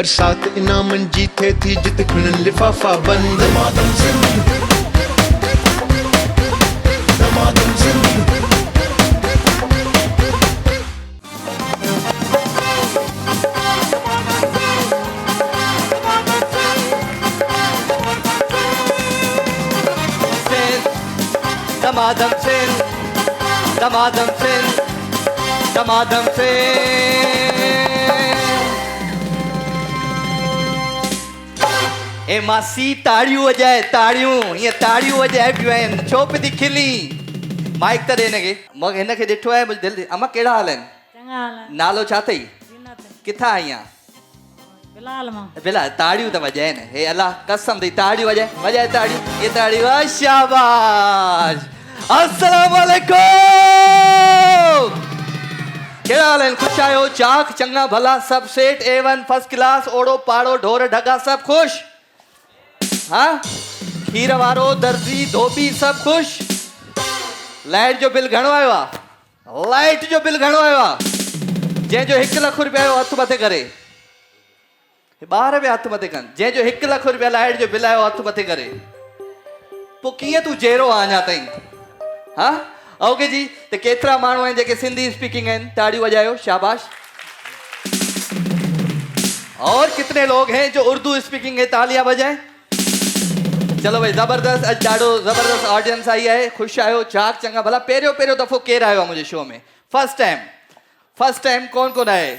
बरसात इनामन जीते थी जित खुनन लिफाफा बंद दमादम सिंध दमादम सिंध दमादम सिंध दमादम सिंध दमादम सिंध ए मासी ताड़ियूं वॼाए ताड़ियूं हीअं ताड़ियूं वॼाए पियूं आहिनि छो पई थी खिली माइक त ॾे हिनखे मां हिनखे ॾिठो आहे मुंहिंजी दिलि अमा कहिड़ा हाल आहिनि चङा हाल आहिनि। नालो छा अथई किथां आई आहे बिलाल मां बिला ताड़ियूं त वॼाइनि हे अलाह कसम थी ताड़ियूं वॼाए वॼाए ताड़ियूं ये ताड़ियूं वाह शाबाश अस्सलाम वालेकुम कहिड़ा हाल आहिनि ख़ुशि आहियो चाक चङा भला सभु सेठ A1 फर्स्ट क्लास ओड़ो पाड़ो ढोर ढगा सभु ख़ुशि हाँ खीर वारो दर्जी धोबी सभु ख़ुशि लाइट जो बिल घणो आयो आहे लाइट जो बिल घणो आयो आहे जंहिंजो 1 लख रुपया आयो हथु मथे करे ॿार बि हथु मथे कनि जंहिंजो 1 लख रुपया लाइट जो बिल आयो हथु मथे करे पोइ कीअं तूं जहिड़ो आहे अञा ताईं हाँ ओके जी त केतिरा माण्हू आहिनि जेके सिंधी स्पीकिंग आहिनि ताड़ियूं वॼायो शाबाश और कितने लोग हैं जो उर्दू स्पीकिंग है तालियां बजाएं चलो भाई जबरदस्त अॼु ॾाढो ज़बरदस्त ऑडियंस आई आहे ख़ुशि आहियो चाक चङा भला पहिरियों दफ़ो केरु आयो आहे मुंहिंजे शो में फर्स्ट टाइम कौन आहे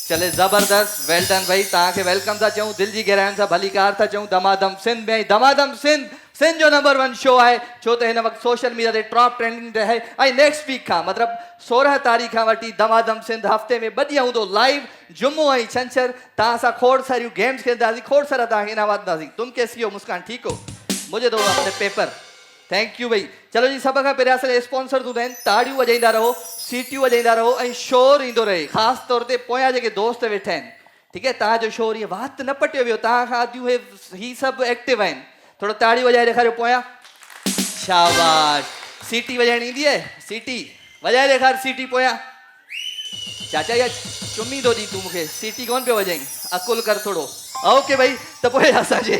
चले ज़बरदस्त वेल डन भाई तव्हांखे वेलकम था चऊं दिलि जी गहराइयुनि सां भली कार था चऊं दमादम सिंध में दमादम सिंध जो नंबर 1 शो आहे छो त हिन वक़्तु सोशल मीडिया ते टॉप ट्रेंडिंग ते आहे ऐं नेक्स्ट वीक खां मतिलबु 16 तारीख़ खां वठी दमादम सिंध हफ़्ते में 2 ॾींहं हूंदो लाइव जुमो ऐं छंछरु तव्हां सां खोड़ सारियूं गेम्स खेॾंदासीं खोड़ सारा तव्हांखे इनामात ॾींदासीं तुम कैसी हो मुस्कान ठीक हो मुझे दो अपने पेपर थैंक यू भाई चलो जी सभ खां पहिरियों असांजे स्पॉन्सर हूंदा आहिनि ताड़ियूं वॼाईंदा रहो सीटियूं वॼाईंदा रहो ऐं शोर ईंदो रहे ख़ासि तौर ते पोयां जेके दोस्त वेठा आहिनि ठीकु आहे तव्हांजो शोर ईअं वात न पटियो वियो तव्हां खां अॼु ही सभु एक्टिव आहिनि थोरो ताड़ी वॼाए ॾेखारियो पोयां शाबाश सीटी वॼाइणी ईंदी आहे सीटी वॼाए ॾेखार सीटी पोयां चाचा या चुमी थो ॾी तूं मूंखे सीटी कोन पियो वॼाई अकुल कर थोरो ओके भाई त पोइ असांजे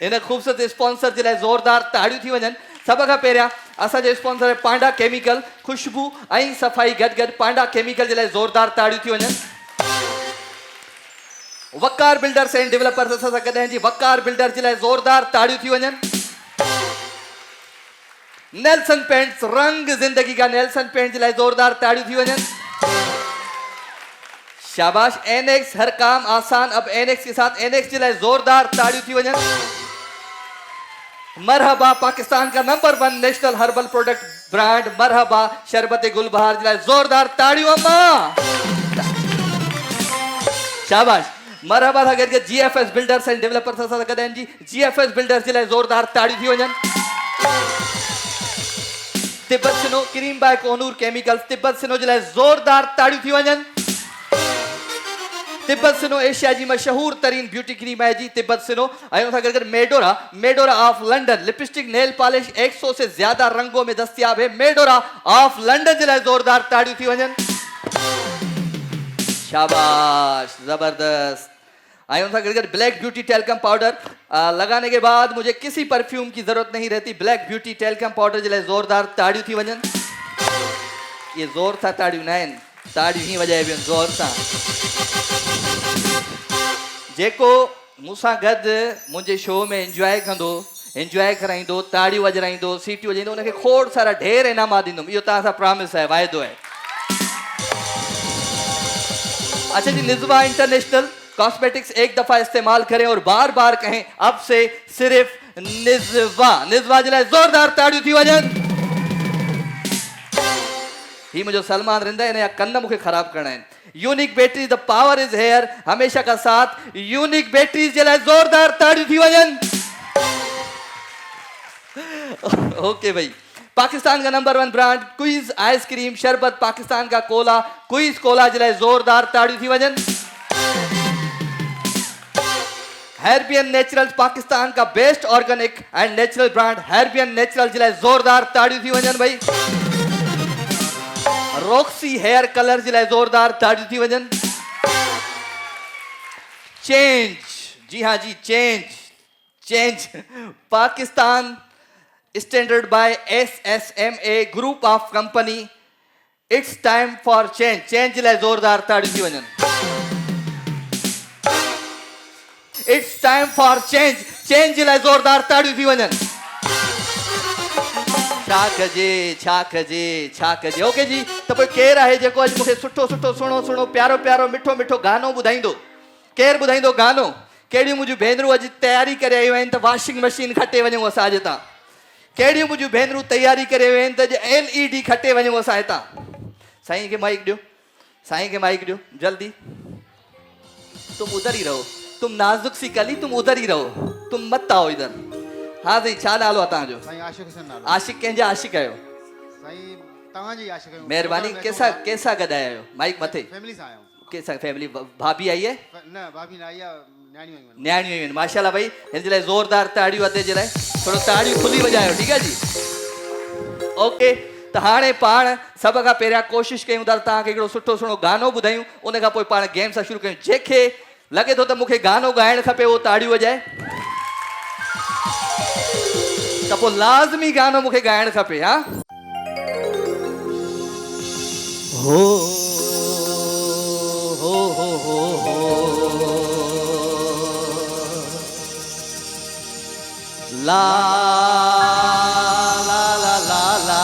हिन ख़ूबसूरत स्पॉन्सर जे लाइ ज़ोरदार ताड़ियूं थी वञनि सभ खां पहिरियां असांजो स्पॉन्सर आहे पांडा केमिकल खुशबू ऐं सफ़ाई गॾु पांडा केमिकल जे लाइ ज़ोरदार ताड़ियूं थी वञनि वकार बिल्डर्स एंड डेवलपर्स असां सां गॾु आहिनि जी वकार बिल्डर जे लाइ ज़ोरदार ताड़ियूं थी वञनि नेल्सन पेंट्स रंग जिंदगी का नेल्सन पेंट जे लाइ ज़ोरदार ताड़ियूं थी वञनि शाबाश एनएक्स हर काम आसान अब एनएक्स के साथ एनएक्स के लिए जोरदार ताड़ियों थी वजन मरहबा पाकिस्तान का number 1 national herbal product brand Marhaba शरबत गुलबहार के लिए जोरदार ताड़ियों अम्मा शाबाश मरहबा था गए जीएफएस बिल्डर्स एंड डेवलपर्स असा गदन जी जीएफएस बिल्डर्स के लिए जोरदार ताड़ियों थी वजन तिब्बत सिनो cream bye Konur chemicals Tibet सिनो जे लिए जोरदार ताड़ियों थी वजन तिब्बत सिनो एशिया जी मशहूर तरीन ब्यूटी क्रीम है जी तिब्बत सिनो अगर Medora of London lipstick nail polish 100 से ज्यादा रंगों में दस्तयाब है मेडोरा ऑफ लंदन जिला जोरदार ताड़ियों थी वजन शाबाश जबरदस्त अगर ब्लैक ब्यूटी टेल्कम पाउडर लगाने के बाद मुझे किसी परफ्यूम की जरूरत नहीं रहती ब्लैक ब्यूटी टेल्कम पाउडर जिला जोरदार ताड़ियों थी वजन ये जोर था ताड़ियों न ताड़ियों ही वजाए भी जोर सां जेको मूंसां गॾु मुंहिंजे शो में एंजॉय कराईंदो ताड़ियूं वॼाईंदो सीटियूं वॼाईंदो उनखे खोड़ सारा ढेर इनामात ॾींदुमि इहो तव्हां सां प्रॉमिस आहे वाइदो आहे अच्छा जी निज़वा इंटरनेशनल कॉस्मेटिक्स एक दफा इस्तेमाल करें और बार बार कहें अब से सिर्फ निज़वा जे लाइ ज़ोरदार ताड़ियूं थी वञनि ही मुझे सलमान रिंदा है या कन्न मुझे खराब करना है unique battery the power is here हमेशा का साथ यूनिक बैटरीज जे लाइ जोरदार ताड़ियूं थी वञनि ओके भाई पाकिस्तान का नंबर 1 ब्रांड क्वीज आइसक्रीम शरबत पाकिस्तान का कोला क्वीज कोला जे लाइ जोरदार ताड़ियूं थी वञनि हेर्बियन नेचुरल्स पाकिस्तान का best organic and natural brand Herbion natural जे लाइ जोरदार ताड़ियूं थी वञनि भाई रॉक्सी हेयर कलर जे लाइ जोरदार ताड़ियूं थी वञनि चेंज, जी हाँ जी, change change. Pakistan standard by SSMA group of company. It's time for change. Change लाइ ज़ोरदार ताड़ियूं थी वञनि। It's time for change. Change लाइ ज़ोरदार ताड़ियूं थी वञनि। छा कजे छा कजे छा कजे। ओके जी, त पोइ केरु आहे जेको अॼु मूंखे सुठो सुठो सुहिणो सुहिणो प्यारो प्यारो मिठो मिठो गानो ॿुधाईंदो? केरु ॿुधाईंदो गानो? कहिड़ियूं मुंहिंजूं भेनरूं अॼु तयारी करे आयूं आहिनि त वॉशिंग मशीन खटे वञूं असां अॼु हितां? कहिड़ियूं मुंहिंजूं भेनरूं तयारी करे वियूं आहिनि त अॼु LED खटे वञूं असां हितां? साईं खे माइक ॾियो, साईं खे माइक ॾियो जल्दी। तुम उधर ही रहो, तुम नाजुक सी कली, तुम उधर ही रहो, तुम मत आओ इधर। हाँ साईं, छा नालो आहे तव्हांजो? साईं आशिक़ हुसैन नालो। आशिक़ कंहिंजा आशिक़ आहियो? साईं तव्हांजी आशिक़ आहियूं। महिरबानी। कंहिंसां गॾु आया आहियो? माइक मथे। फैमिली सां आहियूं। कंहिंसां फैमिली? भाभी आई आहे? न भाभी न आई आहे, न्याणियूं आहियूं आहिनि। न्याणियूं आहिनि, माशाल्लाह भाई। हिन जे लाइ ज़ोरदार ताड़ियूं अदे जे लाइ। थोरो ताड़ियूं खुली वॼायो, ठीकु आहे जी? ओके, त हाणे पाण सभ खां पहिरियां कोशिशि कयूं था तव्हांखे हिकिड़ो सुठो सुहिणो गानो ॿुधायूं। उन खां पोइ पाण गेम सां शुरू कयूं। जंहिंखे लॻे थो त मूंखे गानो ॻाइणु खपे उहो ताड़ियूं वॼाए। त पोइ लाज़मी गानो मूंखे ॻाइणु खपे। हा, हो हो हो हो हो ला ला ला ला ला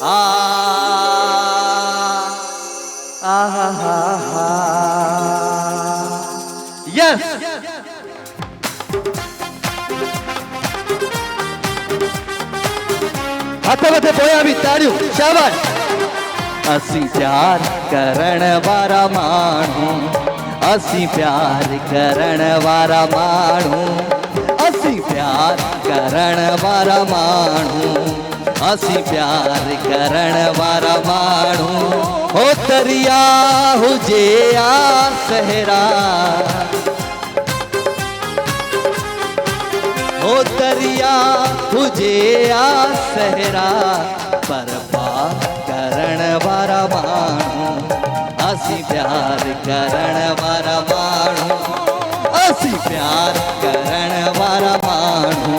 आ हा हा हा। यस, हथ मथे पोयां बि ताड़ियूं, शाबाश। असीं प्यार करण वारा माण्हू, असीं प्यार करण वारा माण्हू, असीं प्यार करण वारा माण्हू, असीं प्यार करण वारा माण्हू। हो दरिया हुजे या सहरा, हो दरिया हुजे या सहरा, पर पार करण वारा माण्हू, असीं प्यार करण वारा माण्हू, असीं प्यार करण वारा माण्हू,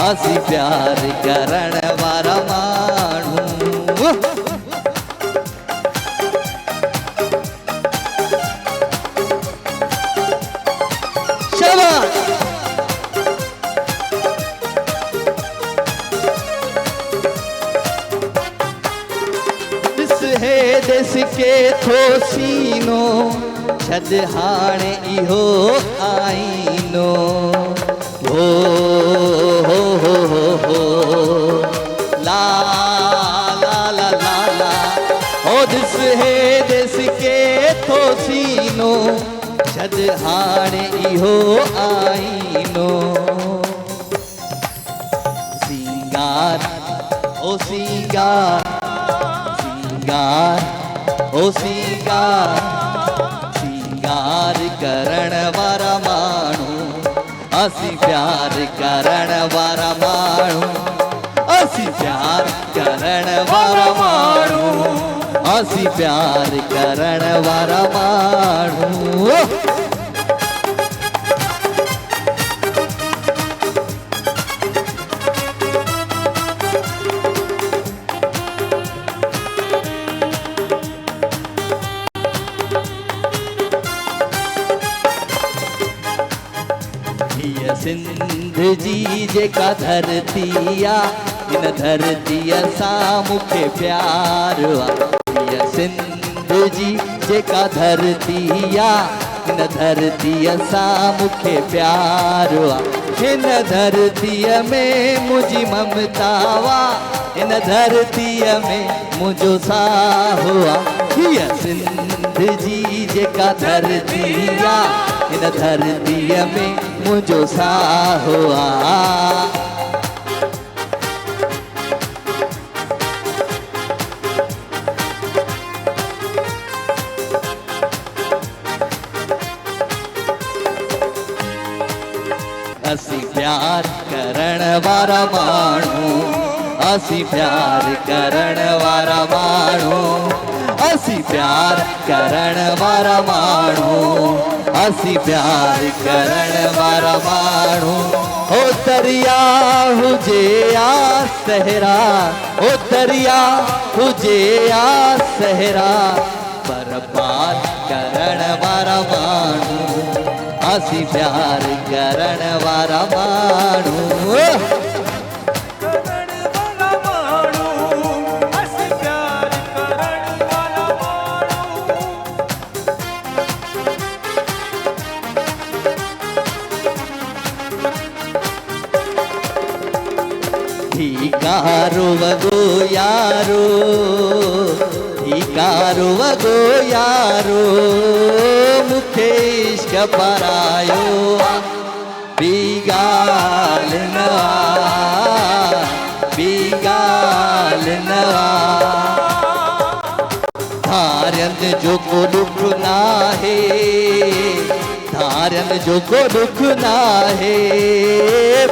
असीं प्यार करण वारा माण्हू। शाबाश। देश के थो सीनो, छद हाणे इहो आईनो। हो हो हो हो हो ला ला ला ला ला। हो दिस है देश के थो सीनो, छद हाणे इहो आईनो। सिंगार ओ सिंगार, सिंगार ओ सिंगार, सिंगार करण वारा माण्हू, असीं प्यार करण वारा माण्हू, असीं प्यार करण वारा माण्हू, असीं प्यार करण वारा माण्हू। सिंध जी जेका धरती आ, इन धरतीअ सां मूंखे प्यार आ। हीअ सिंध जी जेका धरती आ, इन धरतीअ सां मूंखे प्यार आ। हिन धरतीअ में मुंहिंजी ममता वा, इन धरतीअ में मुंहिंजो साहु आ। हीअ सिंध जी जेका धरती आ, इन धरतीअ में मुंहिंजो साहु आ। असी प्यार करण वारा माण्हू असी प्यार करण वारा माण्हू असी प्यार करण वारा माण्हू असी प्यार करण वारा माण्हू ओ दरिया हुजे या सहरा ओ दरिया हुजे या सहरा पर पार करण वारा माण्हू असी प्यार करण वारा माण्हू हीकारो वगो यारो हीकारो वगो यारो मुखे इश्क परायो बिगाल नवा धार्यन जो को दुख ना है धार्यन जो को दुख ना है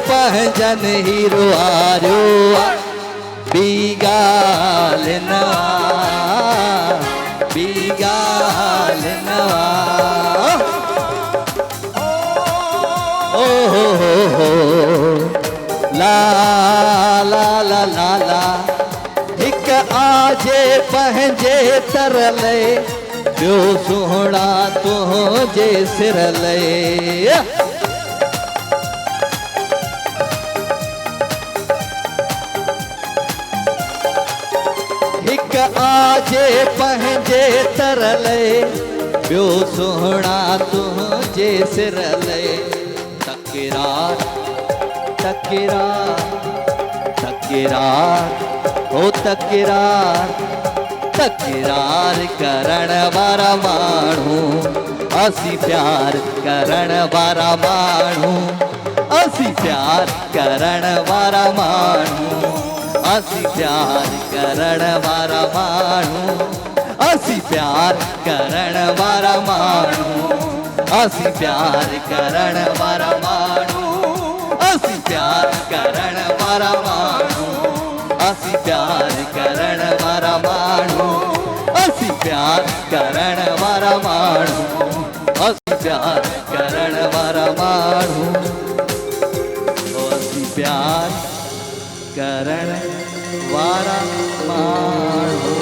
पहजन हीरो आरो बिगाल नवा ओ हो ला ला ला ला ला हिक आजे पंहिंजे तरले ॿियो सुहिणा तुंहिंजे सिरले हिक आजे पंहिंजे तरले ॿियो सुहिणा तुंहिंजे सिरले तकरार तकरार तकरार ओ तकरार तकरार करण वारा माण्हू असी प्यार करण वारा माण्हू असी प्यार करण वारा माण्हू असी प्यार करण वारा माण्हू असी प्यार करण वारा माण्हू असी प्यार करण वारा माण्हू असी प्यार करण वारा माण्हू असी प्यार करण वारा माण्हू असी प्यार करण वारा माण्हू असी प्यार करण वारा माण्हू असी प्यार करण वारा माण्हू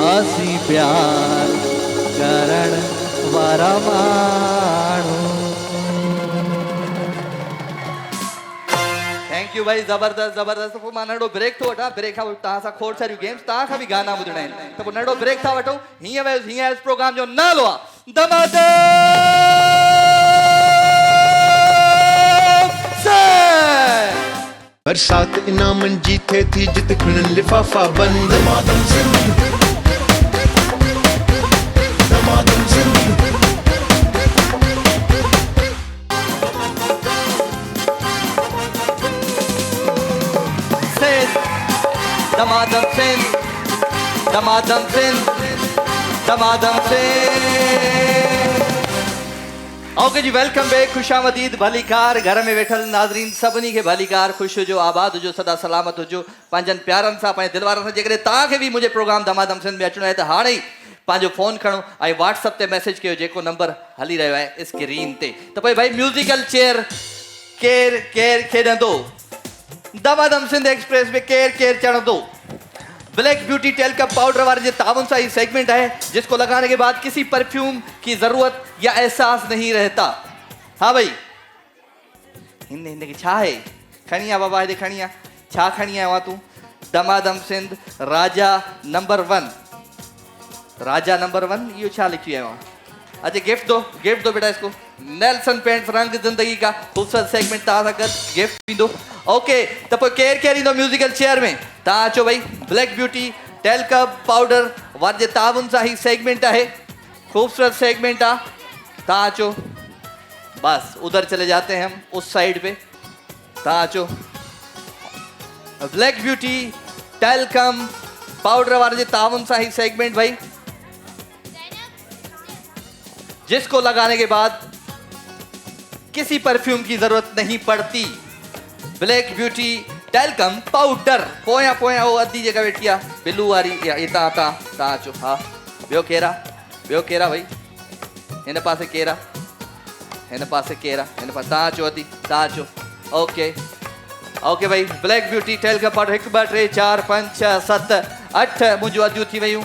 असी प्यार करण वारा माण्हू थैंक यू भाई जबरदस्त जबरदस्त पोइ मां नंढो ब्रेक थो वठां ब्रेक खां तव्हां सां खोड़ सारियूं गेम्स तव्हां खां बि गाना ॿुधणा आहिनि त पोइ नंढो ब्रेक था वठूं हीअं वियो हीअं प्रोग्राम जो नालो आहे बरसात इनामन जी थे थी जित खिड़न लिफाफा बंद दमादम सिंध दमादम सिंध दमादम सिंध दमादम सिंध दमादम सिंध ओके जी वेलकम बैक खुशामदीद भलीकार घर में वेठल नाज़रीन सभिनी खे भलीकार ख़ुशि हुजो आबाद हुजो सदा सलामत हुजो पंहिंजनि प्यारनि सां पंहिंजे दिलि वारनि सां जेकॾहिं तव्हांखे बि मुंहिंजे प्रोग्राम दमादम सिंध में अचिणो आहे त हाणे ई पंहिंजो फ़ोन खणो ऐं व्हाट्सअप ते मैसेज कयो जेको नंबर हली रहियो आहे स्क्रीन ते त पोइ भाई म्यूज़िकल चेयर केरु केरु खेॾंदो दमादम सिंध एक्सप्रेस में केरु केरु चढ़ंदो black beauty tell cup powder वाले ताउन सा ही सेगमेंट है जिसको लगाने के बाद किसी परफ्यूम की जरूरत या एहसास नहीं रहता हाँ भाई हिंदे की छा है खणिया बाबा हिते खणिया छा खणिया वहाँ तू दमादम सिंध राजा नंबर 1 ये छा लिखी है वहाँ अच्छा गिफ्ट दो बेटा इसको नेल्सन पेंट रंग जिंदगी का खूबसूरत सेगमेंट तक गिफ्ट दो ओके तो केर केर ईंदो म्यूजिकल चेयर में तव्हां अचो भाई black beauty tell cup powder वारे ताउन सां ही सेगमेंट है खूबसूरत सेगमेंट आ तव्हां अचो बस उधर चले जाते हैं हम उस साइड पे तव्हां अचो ब्लैक ब्यूटी टेल कम पाउडर वारे ताउन सां ही सेगमेंट भाई जिसको लगाने के बाद किसी परफ्यूम की जरूरत नहीं पड़ती। Black beauty talcum powder. पोया पोया वो अद्धी जगह वेठिया बिलू वारी या इता ता ता चो हाँ बियो केरा भाई हिन पासे केरा हिन पासे ता चो अद्धी ता चो ओके भाई ब्लैक ब्यूटी टैल्कम पाउडर 1 2 3 4 5 6 7 8 मुंहिंजूं अदियूं थी वयूं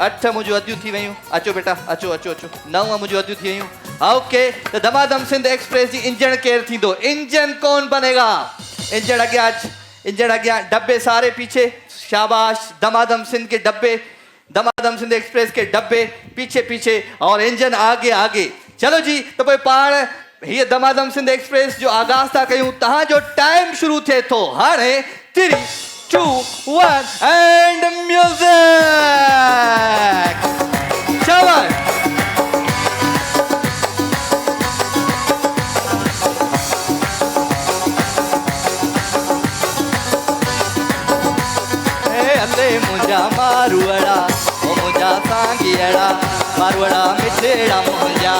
8 मुंहिंजूं अदियूं थी वयूं अचो बेटा अचो 9 मुंहिंजूं अदियूं थी वयूं ओके त दमादम सिंध एक्सप्रेस जी इंजन केर थींदो इंजन कौन बनेगा इंजन अॻियां डब्बे सारे पीछे शाबाश दमादम सिंध के डब्बे दमादम सिंध एक्सप्रेस के डब्बे पीछे और इंजन आगे चलो जी तो पोइ पाण ये दमादम सिंध एक्सप्रेस जो आगाज था कयूं तहां जो टाइम शुरू थे तो हाणे 3 2 1 एंड म्यूजिक शाबाश मुझा मारुअड़ा ओ मुझा सांगियड़ा मारुअड़ा मिठेड़ा मुझा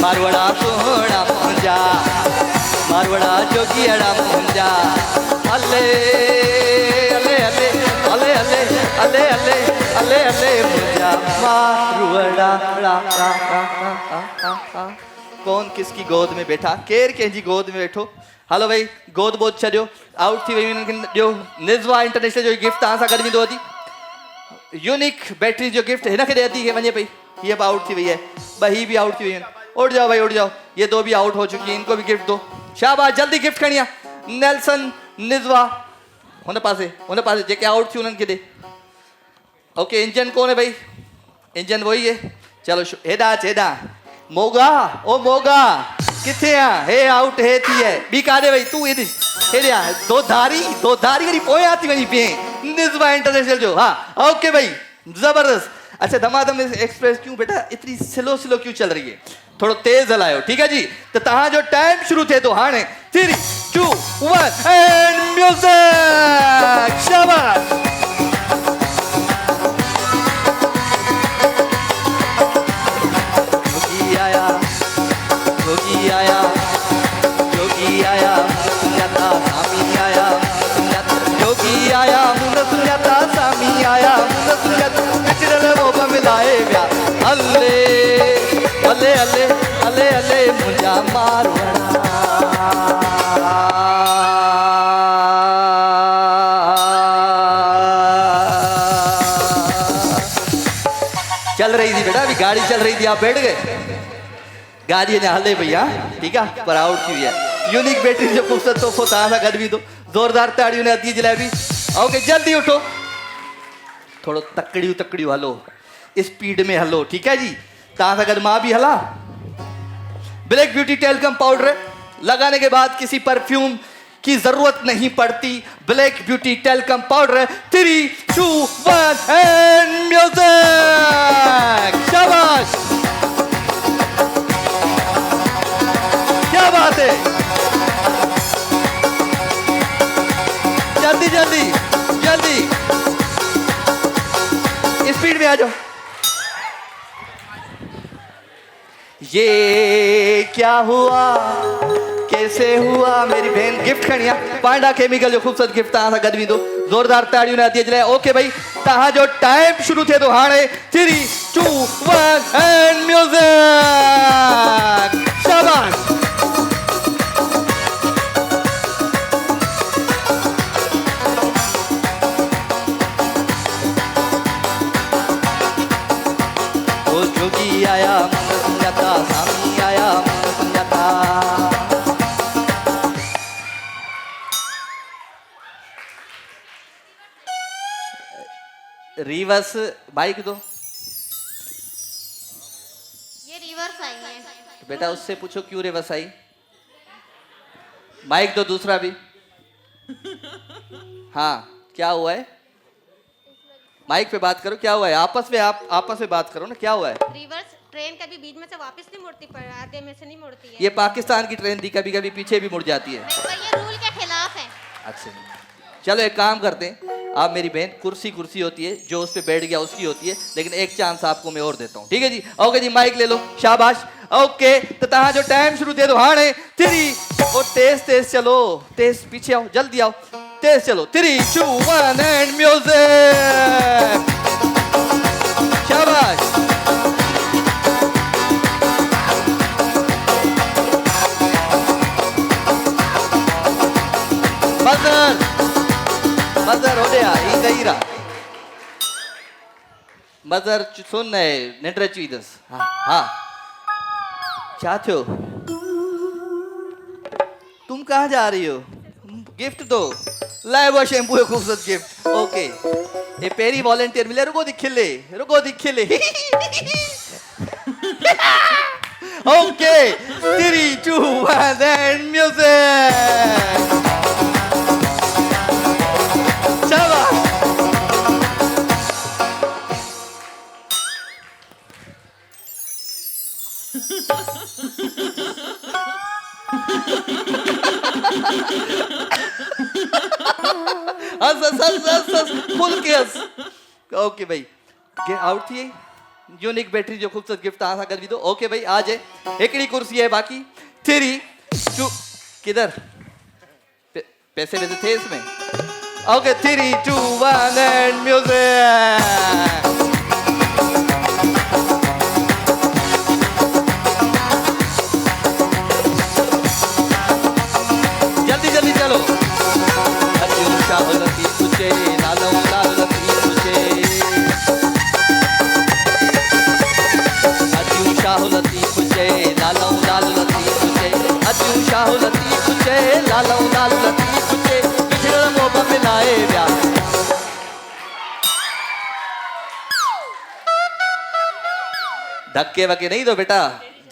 मारुअड़ा सोहड़ा मुझा मारुअड़ा जोगियड़ा मुझा अले अले अले अले अले अले अले अले अले मुझा मारुअड़ा रा रा रा कौन किसकी गोद में बैठा केर कंहिंजी गोद में बैठो हलो भाई गोद बोद छॾियो आउट थी वई ॾियो निज़वा इंटरनेशनल जो गिफ्ट तव्हां सां गॾु वेंदो अदी यूनिक बैटरी जो गिफ्ट हिन खे ॾे अदी खे वञे पई हीअ बि आउट थी वई है ही भी आउट थी वई आहिनि उठ जाओ भाई उठ जाओ ये दो भी आउट हो चुकी है इनको भी गिफ्ट दो शाबाश जल्दी गिफ्ट खणी आ नेल्सन निज़वा हुन पासे जेके आउट थी उन्हनि खे ॾे ओके इंजन कौन है भाई इंजन वही है चलो हेॾा हेॾा मोगा ओ मोगा किथे आ हे आउट हे थी है बी काॾे वई तू हेॾे हेॾे दो धारी वरी पोयां थी वञी पे निज़वा इंटरनेशनल जो हाँ ओके भाई जबरदस्त अच्छा दमादम एक्सप्रेस क्यों बेटा इतनी स्लो क्यों चल रही है थोड़ा तेज हलायो ठीक है जी तो तहां जो टाइम शुरू थे तो हाणे 3 2 1 एंड म्यूजिक शाबाश जोगी आया सुन्याता सामी आया जोगी आया मुंड सुन्याता सामी आया मुंड सुन्याता किचड़ल मोब मिलाए व्या अल्ले अले अले अले अले मुंजा मारवड़ा चल रही थी बेटा अभी गाड़ी चल रही थी आप बैठ गए गाड़ी ने हले भैया ठीक है पर आउट थी है यूनिक बैटरी जो खूबसूरत तोहफो तहां सां गॾु बीठो ज़ोरदार ताड़ियूं ने अदी जे लाइ बि ओके जल्दी उठो थोड़ो तकड़ियूं हलो स्पीड में हलो ठीक है जी तहां सां गॾु मां भी हला ब्लैक ब्यूटी टैल्कम पाउडर लगाने के बाद किसी परफ्यूम की जरूरत नहीं पड़ती black beauty talcum powder 3 2 1 and music शाबाश क्या बात है जल्दी स्पीड में आ जाओ ये क्या हुआ कैसे हुआ मेरी बहन गिफ्ट खणिया पांडा केमिकल जो खूबसूरत गिफ्ट तहां सां गॾु वेंदो ज़ोरदार ताड़ियूं ने अदी जे लाइ ओके भाई तहां जो टाइम शुरू थे तो हाणे 3 2 1 एंड म्यूजिक शाबाश जोगी आया मुंड सुन्याता सामी आया मुंड सुन्याता रिवर्स बाइक दो ये रिवर्स आई है तो बेटा उससे पूछो क्यों रिवर्स आई माइक दो दूसरा भी हाँ क्या हुआ है माइक पे बात करो क्या हुआ है आपस में बात करो ना क्या हुआ है रिवर्स ट्रेन कभी बीच में से वापस नहीं मुड़ती पर आधे में से नहीं मुड़ती है ये पाकिस्तान की ट्रेन थी कभी कभी पीछे भी मुड़ जाती है नहीं, पर ये रूल के खिलाफ है अच्छा चलो एक काम करते हैं आप मेरी बहन कुर्सी होती है जो उस पर बैठ गया उसकी होती है लेकिन एक चांस आपको मैं और देता हूँ ठीक है जी ओके जी माइक ले लो शाबाश ओके तो तहां जो टाइम शुरू थे तो हाणे 3 और तेज चलो, तेज पीछे आओ, जल्दी आओ, तेज चलो। 3 2 1 एंड म्यूजिक। शाबाश। मजर हो गया ईरा मजर सुन है निंड अची दस। हाँ हाँ क्या थो? तुम कहाँ जा रही हो? गिफ्ट दो, लाए वो शैम्पू है खूबसूरत गिफ्ट। ओके ये पेरी वॉलंटियर मिले, रुको दिखिले, रुको दिखिले। Okay 3 2 1 and music. Full case. Okay भाई गेट आउट थी यूनिक बैटरी जो खूबसूरत गिफ्ट तहां सां गॾु विधो। ओके भाई आज हिकिड़ी कुर्सी है बाकी। 3 2 किधर पैसे वैसे थे इसमें? Okay 3 2 1 and music. जल्दी जल्दी चलो। अतिम शाहलती तुझे लालम लालती तुझे, अतिम शाहलती तुझे लालम लालती तुझे, अतिम शाहलती तुझे लालम लालती तुझे, बिछड़ मोब मिलाए व्या। धक्के वके नहीं दो बेटा,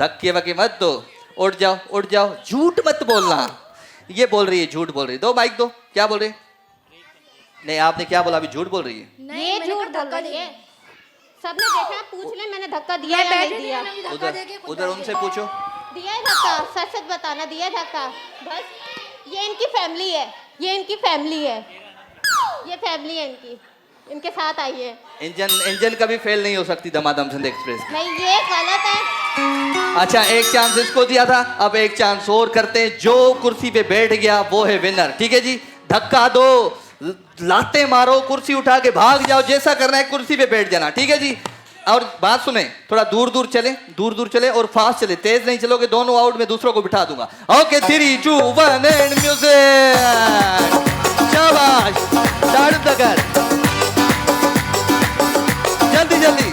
धक्के वके मत दो। उठ जाओ उठ जाओ, झूठ मत बोलना। ये बोल रही है झूठ बोल रही है, दो माइक दो। क्या बोल रही है? नहीं आपने क्या बोला? अभी झूठ बोल रही है। ये झूठ बोल रही है। सबने देखा, पूछ ले मैंने धक्का दिया या नहीं दिया। उधर उनसे पूछो। दिया है धक्का, सच सच बताना, दिया है धक्का। बस ये इनकी फैमिली है, ये इनकी फैमिली है, ये फैमिली है इनकी, इनके साथ आई है। इंजन कभी फेल नहीं हो सकती दमादम सिंध एक्सप्रेस। नहीं ये गलत है। अच्छा एक चांस इसको दिया था, अब एक चांस और करते हैं। जो कुर्सी पे बैठ गया वो है विनर। ठीक है जी, धक्का दो, लाते मारो, कुर्सी उठा के भाग जाओ, जैसा करना है कुर्सी पे बैठ जाना। ठीक है जी। और बात सुने, थोड़ा दूर दूर चले और फास्ट चले, तेज नहीं चलोगे दोनों आउट, में दूसरों को बिठा दूंगा। Okay 3 2 1 and music. शाबाश, दाढ़ तकर, जल्दी जल्दी।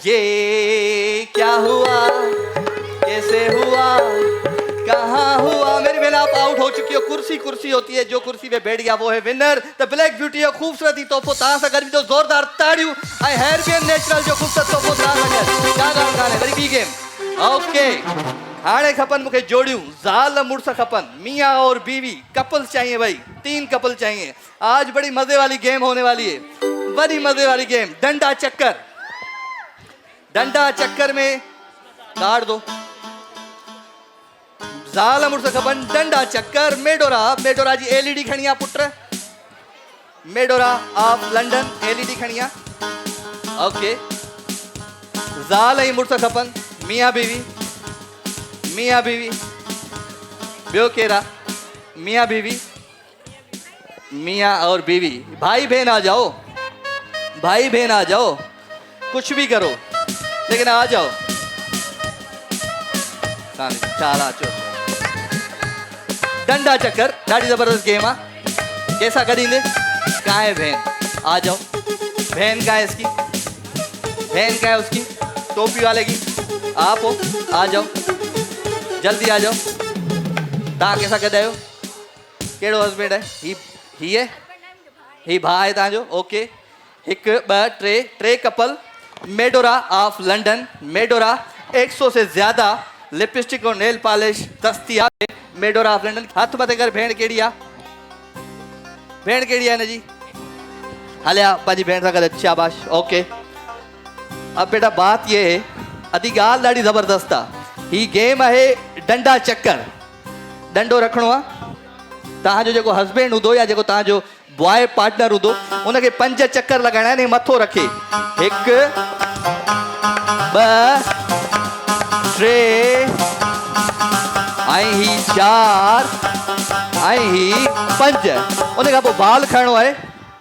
ये क्या हुआ, कैसे हुआ, कहाँ हुआ? मेरी बहन आप आउट हो चुकी हो। कुर्सी होती है, जो कुर्सी पे बैठ गया वो है विनर। द ब्लैक ब्यूटी है खूबसूरती तोहफो तहां सां गॾु, तो ज़ोरदार ताड़ियूं ऐं हेयर बियन नेचुरल जो खूबसूरत तोहफो तहां सां गॾु। क्या ॻाल्हि कान्हे, वरी ॿी गेम। ओके हाणे खपनि मूंखे जोड़ियूं, ज़ाल मुड़ुस खपनि, मियाँ और बीवी, कपल्स चाहिए भाई, 3 कपल चाहिए। आज बड़ी मजे वाली गेम होने वाली है, बड़ी मजे वाली गेम। डंडा चक्कर, डंडा चक्कर में गाड़ दो। ज़ाल मुड़ुस खपनि, डंडा चक्कर। मेडोरा जी एलईडी खणी आ पुत्र, मेडोरा ऑफ लंडन एलईडी खणी आ। ओके ज़ाल ऐं मुड़ुस खपनि, मियाँ बीवी ॿियो केरा? मियाँ बीवी, मियाँ और बीवी। भाई बहन आ जाओ, भाई बहन आ जाओ, कुछ भी करो लेकिन आ जाओ। चाला चो डंडा चक्कर ॾाढी ज़बरदस्त गेम आहे। कैसा करींदे? कहाँ है बहन? आ जाओ। बहन कहाँ है इसकी? बहन कहाँ है उसकी? टोपी वाले की आप हो, आ जाओ, जल्दी आ जाओ। तव्हां कंहिंसां गॾु आहियो? कहिड़ो हस्बैंड है? ही है, ही भाउ आहे तव्हांजो। Okay 1 2 3 couple. Medora of London, Medora 100 से ज़्यादा लिपस्टिक और नेल पॉलिश दस्तियाब है। Medora of London. हथ मथे कर, भेण कहिड़ी आहे? भेण कहिड़ी आहे हिन जी? हलिया पंहिंजी भेण सां गॾु, शाबाश। ओके अब बेटा बात ये है अधी ॻाल्हि ॾाढी ज़बरदस्त आहे ही गेम आहे डंडा चक्कर डंडो रखिणो आहे तव्हांजो जेको हस्बैंड हूंदो या जेको तव्हांजो बॉय पार्टनर हूंदो उनखे 5 चक्कर लॻाइणा आहिनि मथो रखे 1 2 3 ऐं ही 4 ऐं ही 5 उन खां पोइ बाल खणणो आहे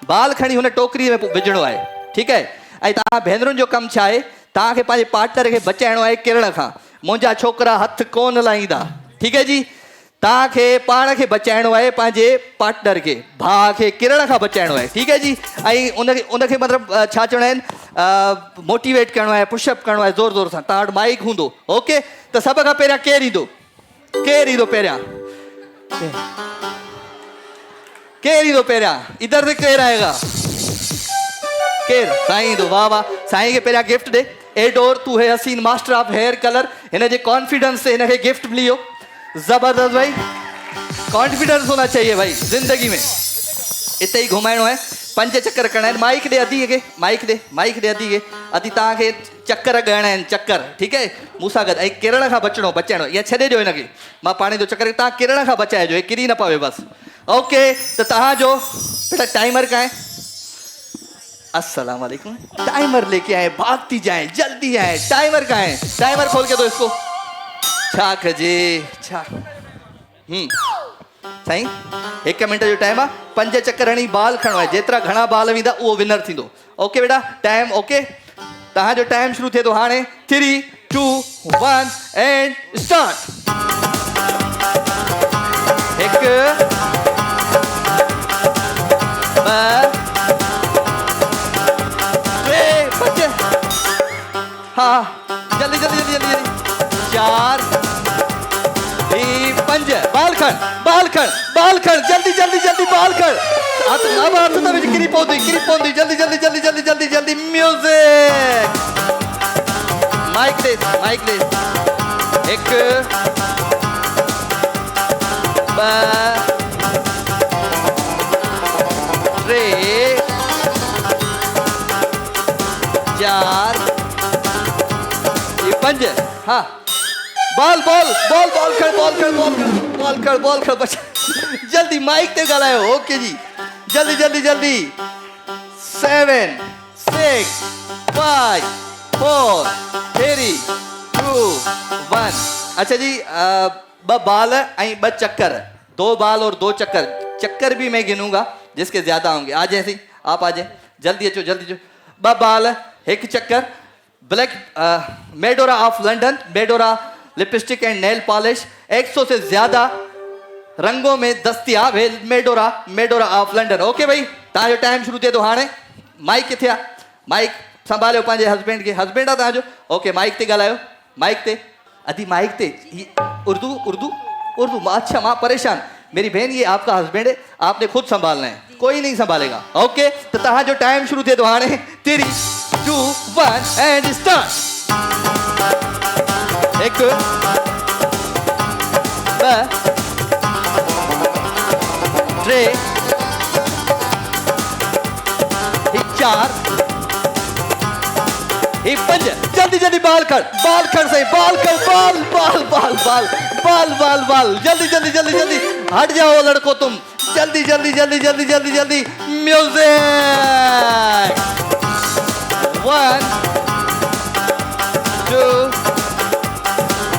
बाल खणी हुन टोकरीअ में विझणो आहे ठीकु आहे ऐं तव्हां भेनरुनि जो कमु छा आहे तव्हांखे पंहिंजे पार्टनर खे बचाइणो आहे किरण खां मुंहिंजा छोकिरा हथ कोन लाहींदा ठीकु आहे जी तव्हांखे पाण खे बचाइणो आहे पंहिंजे पार्टनर खे भाउ खे किरण खां बचाइणो आहे ठीकु आहे जी ऐं उनखे मतिलबु छा चवणा आहिनि मोटिवेट करिणो आहे पुशअप करिणो आहे ज़ोर ज़ोर सां तव्हां वटि माइक हूंदो ओके त सभ खां पहिरियां केरु ईंदो पहिरियां केरु ईंदो पहिरियां इधर से केरु आएगा केरु साईं ईंदो वाह वाह साईं खे पहिरियां गिफ्ट ॾे एडोर तू है हसीन मास्टर ऑफ हेयर कलर हिन जे कॉन्फिडेंस से हिनखे गिफ्ट मिली वियो जबरदस्त भाई कॉन्फिडेंस होना चाहिए भाई जिंदगी में इते ही घुमाइणो आहे 5 चक्कर करणा आहिनि माइक ॾे अधी खे माइक ॾे अधी खे अधी तव्हांखे चक्कर ॻणणा आहिनि चक्कर ठीकु आहे मूं सां गॾु ऐं किरण खां बचाइणो या छॾे ॾियो हिनखे मां पाणी जो चक्कर तव्हां किरण खां बचाइजो हे किरी न पवे बसि ओके त तव्हांजो बेटा टाइमर कहाँ है अस्सलाम वालेकुम टाइमर लेके आए भागती जाए जल्दी आए टाइमर कहाँ है टाइमर खोल के दो इसको छा कजे छा साईं 1 मिनट जो टाइम आहे 5 चक्कर हणी बाल खणणो आहे जेतिरा घणा बाल वेंदा उहो विनर थींदो ओके बेटा टाइम ओके तव्हांजो टाइम शुरू थिए थो हाणे 3 2 1 एंड स्टार्ट 1 हाँ जल्दी 4 5 बाल खण जल्दी बाल खण अब हाथ में गिरी पौंदी जल्दी म्यूजिक माइक दे 1 2 3 4 5 हाँ बॉल खड़ बचा जल्दी माइक ते ॻाल्हायो ओके जी जल्दी 7 6 5 4 3 2 1 अच्छा जी 2 बाल ऐं 2 चक्कर 2 बाल और 2 चक्कर भी मैं गिनूंगा जिसके ज्यादा होंगे आ जाए सी आप आ जाए जल्दी अचो 2 बाल 1 चक्कर black Medora of London Medora lipstick and nail polish 100 से ज्यादा रंगों में दस्तियाब है मेडोरा ऑफ लंदन ओके भाई तव्हांजो टाइम शुरू थिए थो हाणे माइक किथे आहे माइक संभालियो पंहिंजे हस्बैंड खे हस्बैंड आहे तव्हांजो ओके माइक ते ॻाल्हायो माइक ते अधी माइक ते उर्दू अच्छा मां परेशान मेरी बहन ये आपका हस्बैंड है आपने खुद संभालना है कोई नहीं संभालेगा ओके तो तव्हांजो टाइम शुरू थिए थो हाणे 3 2 1 एंड स्टार्ट 1 2 3 4 5 जल्दी बाल खड़ सही बाल जल्दी हट जाओ लड़को तुम जल्दी म्यूजिक 1 2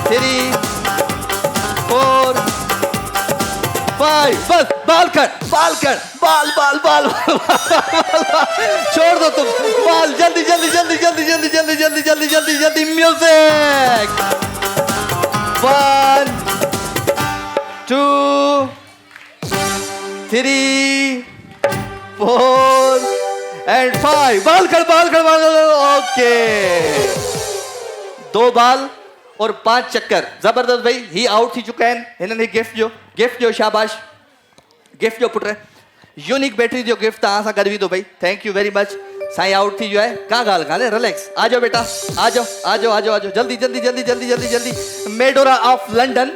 3 4 5 बस बाल खड़ छोड़ दो तुम बाल जल्दी म्यूजिक 1 2 3 4 एंड 5 बाल खड़ ओके 2 बाल और 5 चक्कर जबरदस्त भाई ही आउट थी चुका है हिनने गिफ्ट जो शाबाश गिफ्ट जो पुट यूनिक बैटरी जो गिफ्ट तव्हां सां गॾु विधो भाई थैंक यू वेरी मच साईं आउट थी वियो आहे का ॻाल्हि कान्हे रिलैक्स आ जाओ बेटा आ जाओ जल्दी जल्दी मेडोरा ऑफ लंदन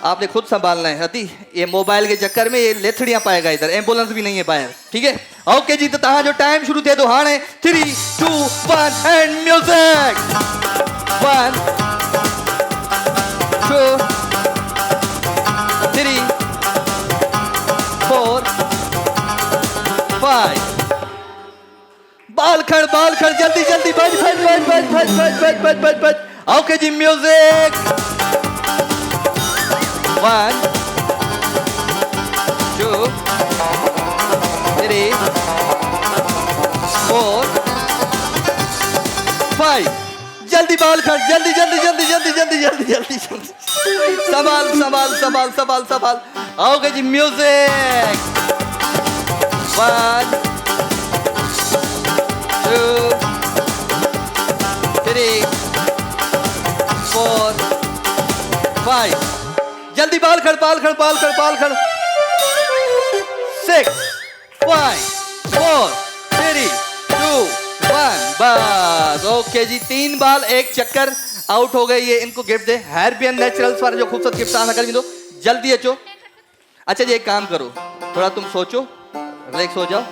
आपने खुद संभालना है हती ये मोबाइल के चक्कर में ये लेथड़ियां पाएगा इधर एम्बुलेंस भी नहीं है बाहर ठीक है ओके जी तो तहां जो टाइम शुरू थे तो हाणे 3 2 1 एंड म्यूजिक 1 2 3 4 5 बाल खड़ जल्दी जल्दी बज ओके जी म्यूजिक 1 2 3 4 5 जल्दी बाल खड़ जल्दी संभाल ओके जी म्यूजिक 1 2 3 4 5 जल्दी बाल खड़ 6 5 4 3 2 1 बस ओके जी 3 बाल 1 चक्कर आउट हो गए ये इनको गिफ्ट दे हैरबियन नेचुरल्स वाले जो खूबसूरत गिफ्ट आ कर दो जल्दी अचो अच्छा जी एक काम करो थोड़ा तुम सोचो रिलैक्स हो जाओ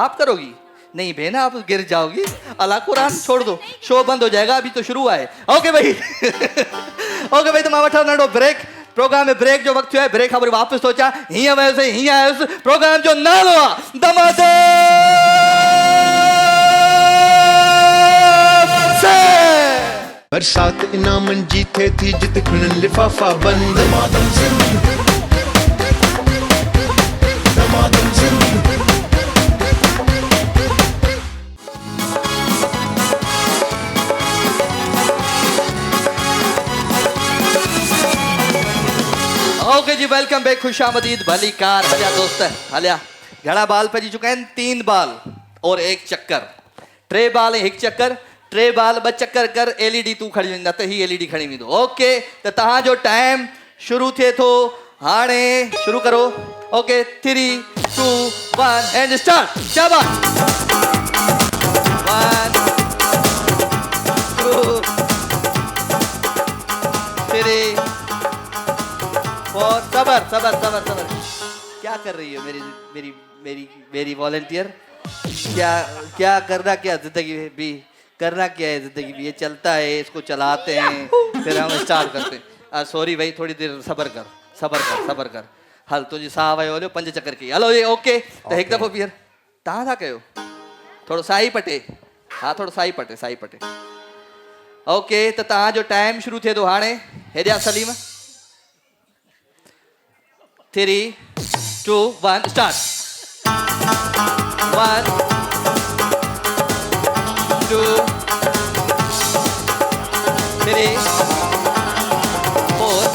आप करोगी नहीं बहना आप गिर जाओगी अल्लाह कुरान छोड़ दो शो बंद हो जाएगा अभी तो शुरू हुआ है ओके भाई ओके भाई तो मां वठा नंढो ब्रेक प्रोग्राम में ब्रेक जो वक्त है ब्रेक खबर वापस सोचा हिया वैसे हिया है प्रोग्राम जो नालो आहे बरसात इनामन जी थे थी जित खिणन लिफाफा बंद दमादम सिंध ओके जी वेलकम बैक खुशामदीद भली कार हलिया दोस्त हलिया घड़ा बाल पजी चुका है 3 बाल और 1 चक्कर 3 बाल 1 चक्कर 3 बाल 2 चक्कर कर एलईडी तू खड़ी न त ही एलईडी खड़ी वींदो ओके त तहां जो टाइम शुरू थे तो हाणे शुरू करो ओके 3 2 1 एंड स्टार्ट शाबाश 1 2 3 और सबर क्या कर रही हो मेरी वॉलंटियर क्या करना क्या जिंदगी में भी करना क्या है जिंदगी में ये चलता है इसको चलाते हैं फिर हम स्टार्ट करते हैं सॉरी भाई थोड़ी देर सबर कर हल तुझी साह वयो हलो 5 चक्कर की हलो ये ओके तो एक दफ़ो फिर तव्हां था कयो थोड़ो साई पटे हाँ थोड़ो साई पटे ओके तो तव्हां जो टाइम शुरू थे तो हाणे हेॾिया सलीम 3 2 1 start 1 2 3 4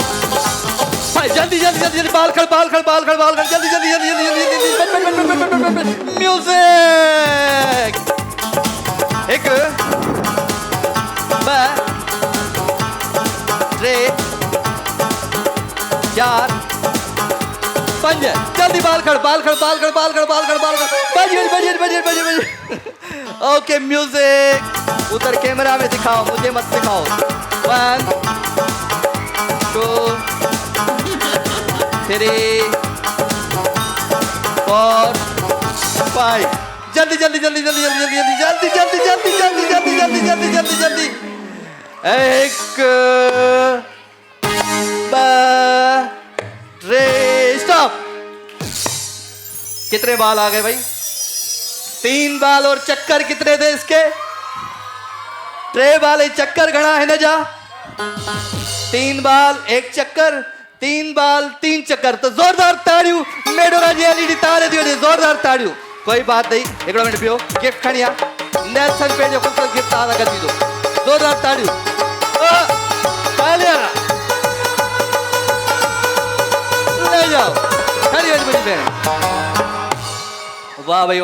5 जल्दी बाल खड़ जल्दी म्यूजिक 1 2 3 4 5 जल्दी बाल खड़ बज ओके म्यूजिक उधर कैमरा में दिखाओ मुझे मत दिखाओ 1 2 3 4 5 जल्दी एक स्टॉप कितने बाल आ गए भाई 3 बाल और चक्कर कितने थे इसके 3 बाल 1 चक्कर घना है न जा 3 बाल 1 चक्कर 3 बाल 3 चक्कर तो जोरदार ताड़ियों मेडोरा जी एलईडी तारे दियो जोरदार ताड़ियों कोई बात नहीं एक मिनट पियो गिफ्ट खणिया नेल्सन पे जो खूबसूरत गिफ्ट आ कर दी दो जोरदार ताड़ियों तालियां ले जाओ खड़ी हो मुझे वाह भाई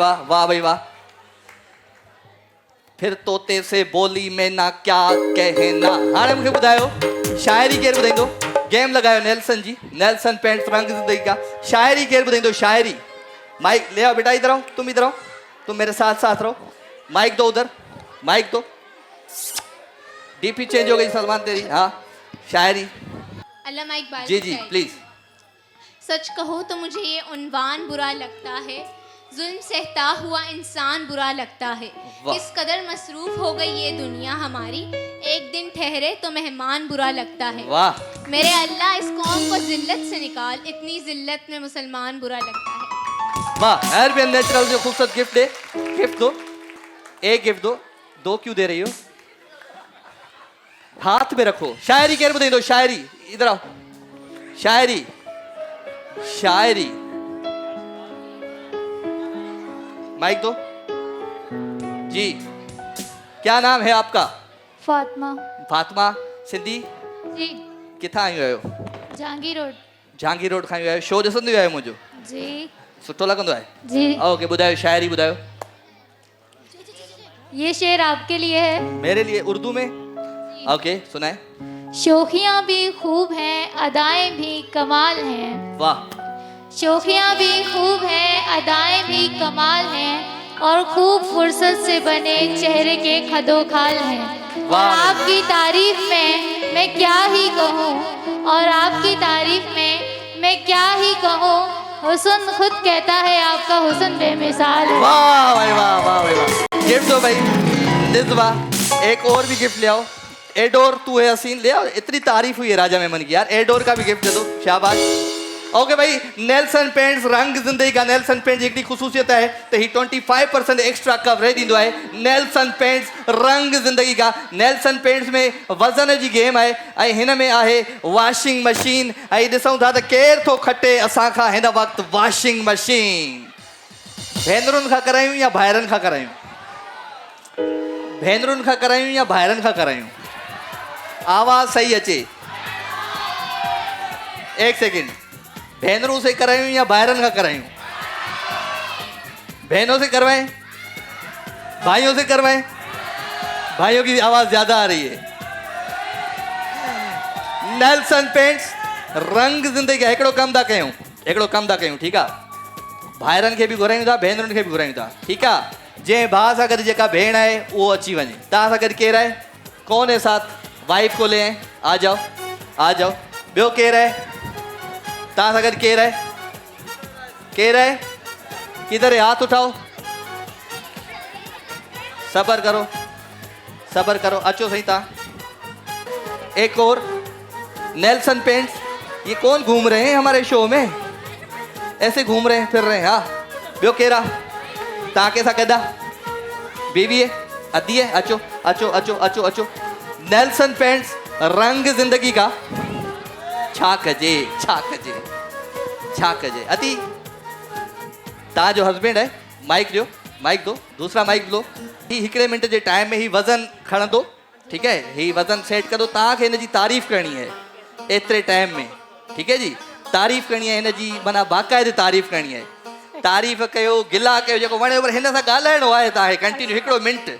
वाह फिर तोते से बोली में ना क्या कहना हाणे मुझे बुधायो शायरी केर बुधाइंदो गेम लगायो नेल्सन जी नेल्सन पेंट्स रंग जिंदगी का शायरी केर बुधाइंदो शायरी माइक ले आओ बेटा इधर आओ तुम मेरे साथ रहो माइक दो उधर माइक दो डीपी चेंज हो गई सलमान तेरी हाँ शायरी अल्लामा इकबाल जी की जी शायरी। प्लीज। सच कहो तो मुझे ये उन्वान बुरा लगता है, जुल्म सहता हुआ इंसान बुरा लगता है। वाह। इस कदर मसरूफ हो गई ये दुनिया हमारी, एक दिन ठहरे तो मेहमान बुरा लगता है। वाह मेरे अल्लाह इस कौम को जिल्लत से निकाल, इतनी जिल्लत में मुसलमान बुरा लगता है। वाह। एयरबीएन नेचुरल जो खूबसूरत गिफ्ट दे, गिफ्ट दो, एक गिफ्ट दो, दो क्यों दे रही हो? हाथ में रखो। शायरी केर ॿुधाईंदो? शायरी इधर आओ। शायरी शायरी माइक दो जी। क्या नाम है आपका? फातिमा। फातिमा। सिंधी जी। किथां आयो आहियो? जहांगीर रोड। जहांगीर रोड खां आयो आहियो। शो ॾिसंदो आहियो मुंहिंजो? जी। सुठो लॻंदो आहे? जी। ओके ॿुधायो, शायरी ॿुधायो। ये शेर आपके लिए है। मेरे लिए उर्दू में? ओके सुनाए। शोखियाँ भी खूब हैं, अदाएं भी कमाल हैं। वाह। शोखियाँ भी खूब हैं, अदाएं भी कमाल हैं, और खूब फुर्सत से बने चेहरे के खदोखाल हैं। और वाह। आपकी तारीफ में मैं क्या ही कहूँ, और आपकी तारीफ में मैं क्या ही कहूँ, हुस्न खुद कहता है आपका हुस्न बेमिसाल है। वाह भाई वाह, वाह भाई वाह। गिफ्ट दो भाई, निज़्वा। एक और भी गिफ्ट ले आओ। एडोर तू है हसीन, ले आओ। इतनी तारीफ हुई है राजा मेमन की यार, एडोर का भी गिफ्ट दे दो। शाबाश। ओके भाई, नेल्सन पेंट्स रंग जिंदगी का। नेल्सन पेंट्स हिकिड़ी ख़ुशूसियत है तो ही 25% एक्स्ट्रा कवरेज ॾींदो आहे। नेल्सन पेंट्स रंग जिंदगी का। नेल्सन पेंट्स में वज़न जी गेम आहे ऐं हिन में आहे वॉशिंग मशीन। ऐं ॾिसूं था त केरु थो खटे असां खां हिन वक़्तु वॉशिंग मशीन। भेनरुनि खां करायूं या भाइरनि खां करायूं? भेनरुनि खां करायूं या भाइरनि खां करायूं? आवाज़ सही अचे। एक सेकंड। बहनों से करायूं या भाइरन का करायूं? बहनों से करवाएं? भाइयों से करवाएं? भाइयों की आवाज ज्यादा आ रही है। नेल्सन पेंट्स रंग जिंदगी का। हिकिड़ो कम था कयूं, हिकिड़ो कम था कयूं, ठीकु आहे? भाइरनि खे बि घुरायूं था, भेनरुनि खे बि घुरायूं था, ठीकु आहे? जंहिं भाउ सां गॾु जेका भेण आहे उहो अची वञे। तव्हां सां गॾु केरु आहे? कौन है साथ? वाइफ को ले आए। आ जाओ, आ जाओ। ॿियो केरु आहे? तव्हां सां गॾु केरु आहे? केरु आहे? किधर है? हाथ उठाओ। सब्र करो, सब्र करो। अचो सही तव्हां। एक और। नेल्सन पेंट्स, ये कौन घूम रहे हैं हमारे शो में? ऐसे घूम रहे हैं, फिर रहे हैं। हाँ, ॿियो केरु आहे? तव्हां कंहिंसां गॾु आहे? बीवी है? अदी है? अचो अचो अचो अचो अचो। नेल्सन पेंट्स रंग जिंदगी का। छा कजे, छा कजे, छा कजे। अति तव्हां जो हस्बैंड है, माइक ॾियो, माइक दो, दूसरा माइक लो। ही हिकिड़े मिंट जे टाइम में ही वज़न खणंदो, ठीकु है? ही वज़न सेट कंदो। तव्हांखे हिन जी तारीफ़ करणी है एतिरे टाइम में, ठीकु है जी? तारीफ़ करणी है हिन जी, माना बाक़ाइदे तारीफ़ करणी है। तारीफ़ कयो, गिला कयो, जेको वणे पर हिन सां ॻाल्हाइणो आहे तव्हांखे कंटिन्यू हिकिड़ो मिंट।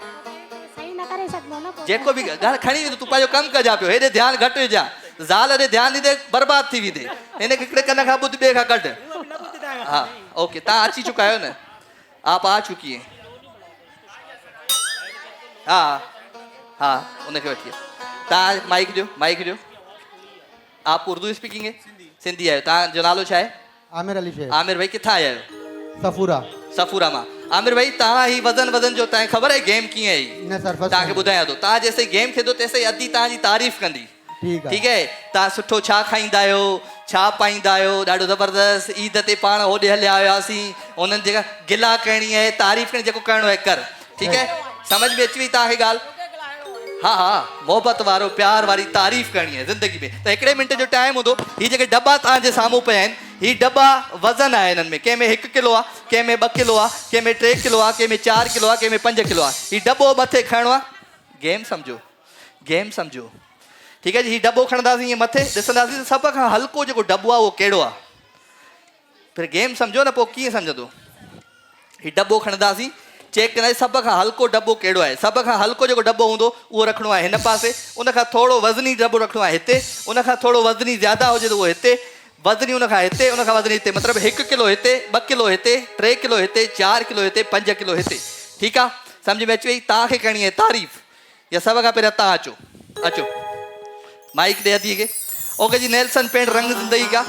जेको बि ॻाल्हि खणी वेंदो, तूं पंहिंजो कमु कजां पियो, हेॾे ध्यानु घटि विझां। ज़ाल ॾे ध्यानु ॾींदे बर्बाद थी वेंदे। हिन हिकिड़े कन खां ॿुध ॿिए खां कढ। हाँ ओके, तव्हां अची चुका आहियो न? आप आ चुकी हैं। हाँ हाँ, उनखे वठी तव्हां माइक ॾियो, माइक ॾियो। आप उर्दू स्पीकिंग है? सिंधी आहियो। तव्हांजो नालो छा आहे? आमिर अली शेख। आमिर भाई किथां आया आहियो? सफूरा। सफूरा मां। आमिर भाई तव्हां ही वज़न वज़न जो तव्हांखे ख़बर आहे गेम कीअं आहे? न सर, फर्स्ट तव्हांखे ॿुधायां थो। तव्हां जेसि गेम खेॾो तेसि अदी तव्हांजी तारीफ़ कंदी, ठीकु आहे? ठीकु है? तव्हां सुठो छा खाईंदा आहियो, छा पाईंदा आहियो, ॾाढो ज़बरदस्त। ईद ते पाण होॾे हलिया हुआसीं, उन्हनि जेका गिला करणी आहे, तारीफ़ करणी, जेको करिणो आहे कर, ठीकु है? समझ में अची वई तव्हांखे ॻाल्हि? हाँ हाँ, मोहबत वारो प्यार वारी तारीफ़ करणी आहे ज़िंदगी में। त हिकिड़े मिंट जो टाइम हूंदो। हीअ जेके डब्बा तव्हांजे साम्हूं पिया आहिनि, ही डब्बा वज़न आहे हिननि में। कंहिंमें 1 किलो आहे, कंहिंमें 2 किलो आहे, कंहिंमें 3 किलो आहे, कंहिंमें 4 किलो आहे, कंहिंमें 5 किलो आहे। हीउ डब्बो मथे खणणो आहे। गेम सम्झो, गेम सम्झो, ठीकु है जी? हीउ डब्बो खणंदासीं ईअं मथे, ॾिसंदासीं सभ खां हल्को जेको डब्बो आहे उहो कहिड़ो आहे। फिर गेम सम्झो न, पोइ कीअं सम्झंदो? हीउ डब्बो खणंदासीं, चेक कंदासीं सभ खां हल्को डब्बो कहिड़ो आहे। सभ खां हल्को जेको डब्बो हूंदो उहो रखिणो आहे हिन पासे। उनखां थोरो वज़नी डब्बो रखिणो आहे हिते। उनखां थोरो वज़नी ज़्यादा हुजे त उहो हिते, वज़नी उनखां हिते, उनखां वज़नी हिते। मतिलबु 1 किलो हिते, 2 किलो हिते, 3 किलो हिते, 4 किलो हिते, 5 किलो हिते, ठीकु आहे? सम्झ में अची वई? तव्हांखे करणी आहे तारीफ़। या सभ खां पहिरियों तव्हां अचो, अचो माइक ॾे अदीअ खे। ओके जी, नेल्सन पेंट रंग जिंदगी का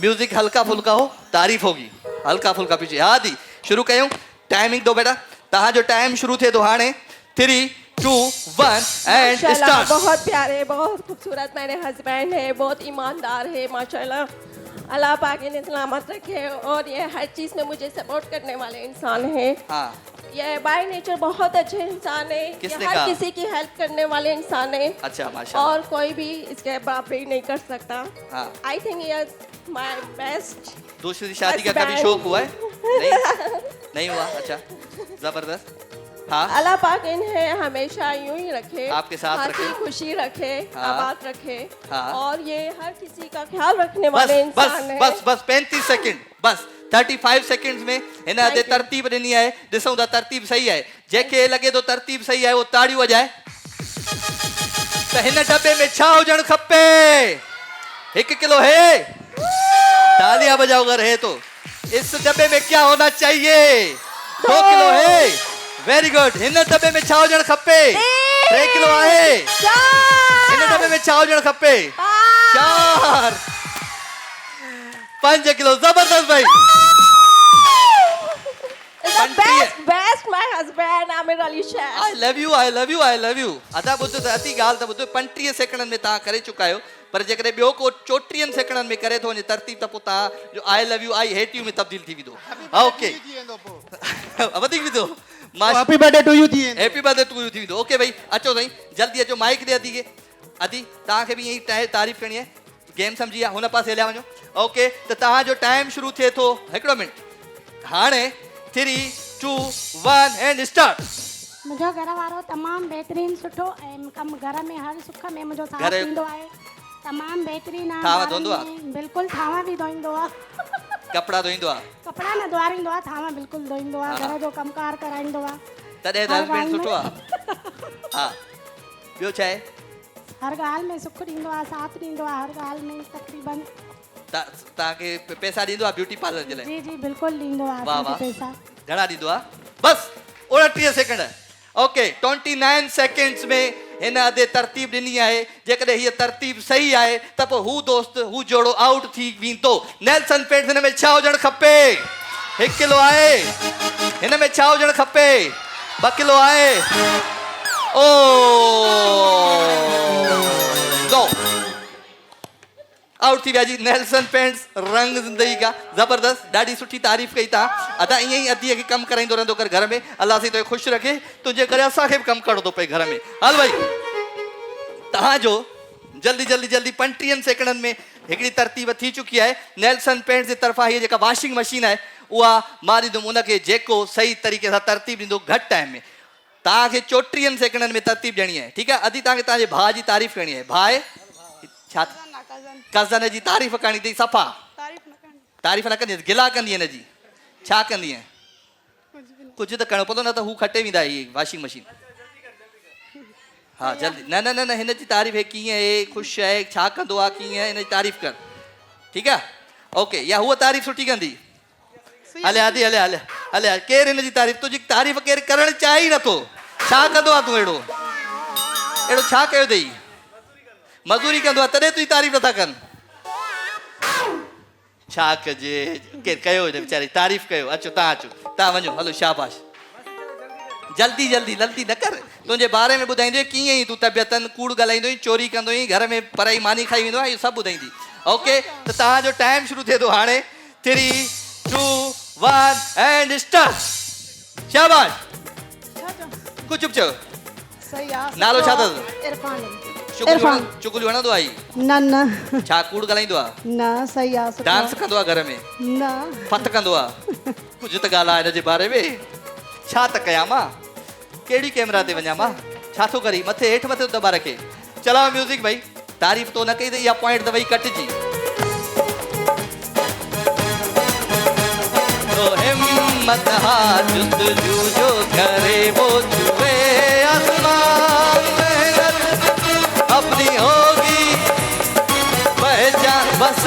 म्यूजिक हल्का फुल्का हो तारीफ़ होगी, हल्का फुल्का पीछे। हाँ दी शुरू कयूं, टाइमिंग दो बेटा, तहां जो टाइम शुरू थे तो हाणे 3 2 1 एंड माशाल्लाह, स्टार्ट। बहुत प्यारे, बहुत खूबसूरत मेरे हस्बैंड है, बहुत ईमानदार है माशाल्लाह। अल्लाह पाक इन्हें सलामत रखे और ये हर चीज़ में मुझे सपोर्ट करने वाले इंसान हैं। हाँ ये बाय नेचर बहुत अच्छे इंसान है, ये किसने हर कहा? किसी की हेल्प करने वाले इंसान है अच्छा माशाल्लाह। और कोई भी इसके बराबरी नहीं कर सकता। हाँ। आई थिंक ये माय बेस्ट। दूसरी शादी का कभी husband। शौक हुआ है? नहीं हुआ। अच्छा जबरदस्त। हाँ अल्लाह पाक इन्हें हमेशा यूं ही रखे, आपके साथ हंसी रखे। खुशी रखे, हाँ। आबाद रखे हाँ। और ये हर किसी का ख्याल रखने बस वाले बस इंसान है। बस 35 सेकंड, बस 35 सेकंड्स में हिन अदे Thank you। तरतीब ॾिनी आहे, ॾिसूं था तरतीब सही आहे। जंहिंखे लॻे थो तरतीब सही आहे वो ताड़ियूं वॼाए। त हिन डब्बे में छा हुजणु खपे? 1 किलो है, तालियां बजाओ अगर है तो। इस डब्बे में क्या होना चाहिए? 2 किलो है, वेरी गुड। हिन डब्बे में छा हुजणु खपे? 3 किलो आहे। हिन डब्बे में छा हुजणु खपे? 4 5 किलो, जबरदस्त भाई। Best my husband Aamir Ali Sheikh. I love you, I love you, I love you। अदा ॿुधो त अती ॻाल्हि त ॿुधो, 35 सेकंडनि में तव्हां करे चुका आहियो, पर जेकॾहिं ॿियो को 34 सेकंडनि में करे थो वञे तरतीब, त पोइ तव्हां जो I love you I hate you में तब्दील थी वेंदो। ओके वधीक वेंदो। हैप्पी बर्थडे टू यू थी वेंदो। हैप्पी बर्थडे टू यू थी वेंदो। ओके भाई अचो साईं, जल्दी अचो, माइक ॾे अदी खे। अदी तव्हांखे बि ईअं ई तारीफ़ करणी आहे, गेम सम्झी आहे, हुन पासे हलिया वञो। ओके त तव्हांजो टाइम शुरू थिए थो, हिकिड़ो मिनट, हाणे 3 2 1 एंड स्टार्ट। मुंहिंजो घर वारो तमामु बहितरीनु सुठो ऐं कमु घर में हर सुख में मुंहिंजो साथ घर जो- ॾींदो आहे, तमामु बहितरीनु आहे। थांव ॿारनि धोईंदो आहे? में बिल्कुलु थांव बि धोईंदो आहे, कपिड़ा धोईंदो आहे, कपिड़ा न धोआरींदो आहे, थांव बिल्कुलु धोईंदो आहे, घर जो कमकार कराईंदो आहे, तॾहिं त हर हस्बैंड ॻाल्हि सुठो में- आहे। हा ॿियो छा आहे? हर ॻाल्हि में सुख ॾींदो आहे, साथ ॾींदो आहे, हर ॻाल्हि में तक़रीबन। तव्हांखे पैसा ॾींदो आहे ब्यूटी पार्लर जे लाइ? जी जी बिल्कुलु ॾींदो आहे वाह वाह, असांखे पैसा। घणा ॾींदो आहे? बस 29 सेकंड। ओके 29 सेकंड्स में हिन अदे तरतीब ॾिनी आहे। जेकॾहिं हीअ तरतीब सही आहे त पोइ हू दोस्त, हू जोड़ो आउट थी वेंदो। नेल्सन पेंट हिन में छा हुजणु खपे? 1 किलो आहे। हिन में छा हुजणु खपे? 2 किलो आहे। ओ गो आउट थी विया जी। नेल्सन पेंट्स रंग ज़िंदगी का, ज़बरदस्त, ॾाढी सुठी तारीफ़ कई तव्हां। अदा ईअं ई अदीअ खे कमु कराईंदो रहंदो कर घर में, अलाह साईं तोखे ख़ुशि रखे, तुंहिंजे करे असांखे बि कमु करणो थो पए घर में। हल भाई तव्हांजो जल्दी जल्दी जल्दी 35 सेकंडनि में हिकिड़ी तरतीब थी चुकी आहे। नेल्सन पेंट्स जे तरफ़ां हीअ जेका वॉशिंग मशीन आहे उहा मां ॾींदुमि उनखे जेको सही तरीक़े सां तरतीब ॾींदो घटि टाइम में। तव्हांखे 34 सेकंडनि में तरतीब ॾियणी आहे, ठीकु आहे? अदी तव्हांखे तव्हांजे भाउ जी तारीफ़ करणी आहे। भाउ छा? कज़न जी तारीफ़ करणी अथई सफ़ा? तारीफ़ न कंदी, गिला कंदी हिन जी? छा कंदी? कुझु त करिणो पवंदो, न त हू खटे वेंदा इहे वॉशिंग मशीन। हाँ जल्दी, न न न न हिन जी तारीफ़ है, कीअं आहे, ख़ुशि आहे, छा कंदो आहे, कीअं आहे, हिन जी तारीफ़ कर, ठीकु आहे? ओके, या हूअ तारीफ़ सुठी कंदी? हले आदि हले हले हले, केरु हिन जी तारीफ़? तुंहिंजी तारीफ़ केरु करणु चाहे ई नथो। छा कंदो आहे तूं अहिड़ो? अहिड़ो छा कयो अथई? मज़दूरी कंदो आहे तॾहिं तुंहिंजी तारीफ़ नथा कनि? छा कजे, केरु कयो हिन वीचारे तारीफ़ कयो। अचो तव्हां अचो, तव्हां वञो, हलो शाबाश। जल्दी जल्दी जल्दी न कर, तुंहिंजे बारे में ॿुधाईंदो कीअं ई तूं तबियतनि कूड़ ॻाल्हाईंदो आहीं, चोरी कंदो आहीं, घर में पराई मानी खाई वेंदो आहे, इहो सभु ॿुधाईंदी। ओके त तव्हांजो टाइम शुरू थिए थो हाणे। 3 2 1 एंड स्टार्ट। शाबाश, कुझु चुप चयो। सही आहे। नालो छा अथसि? इरफान। चुगली वणंदो आहे? न न छा कूड़ ॻाल्हाईंदो आहे? न सही आहे, सुठो डांस आहे। कंदो आहे घर में? न फत कंदो आहे? कुझु त ॻाल्हाए हिन जे बारे में। छा त कयां मां? कहिड़ी कैमरा ते वञा मां? छा थो करी? मथे हेठि मथे दॿा रखे। चलाओ म्यूज़िक भाई। तारीफ़ तो न कई त इहा पॉइंट त वई कटिजी। तो हिम्मत हा जुस्तजू जो करे वो छुए आसमान, मेहनत अपनी होगी पहचान। बस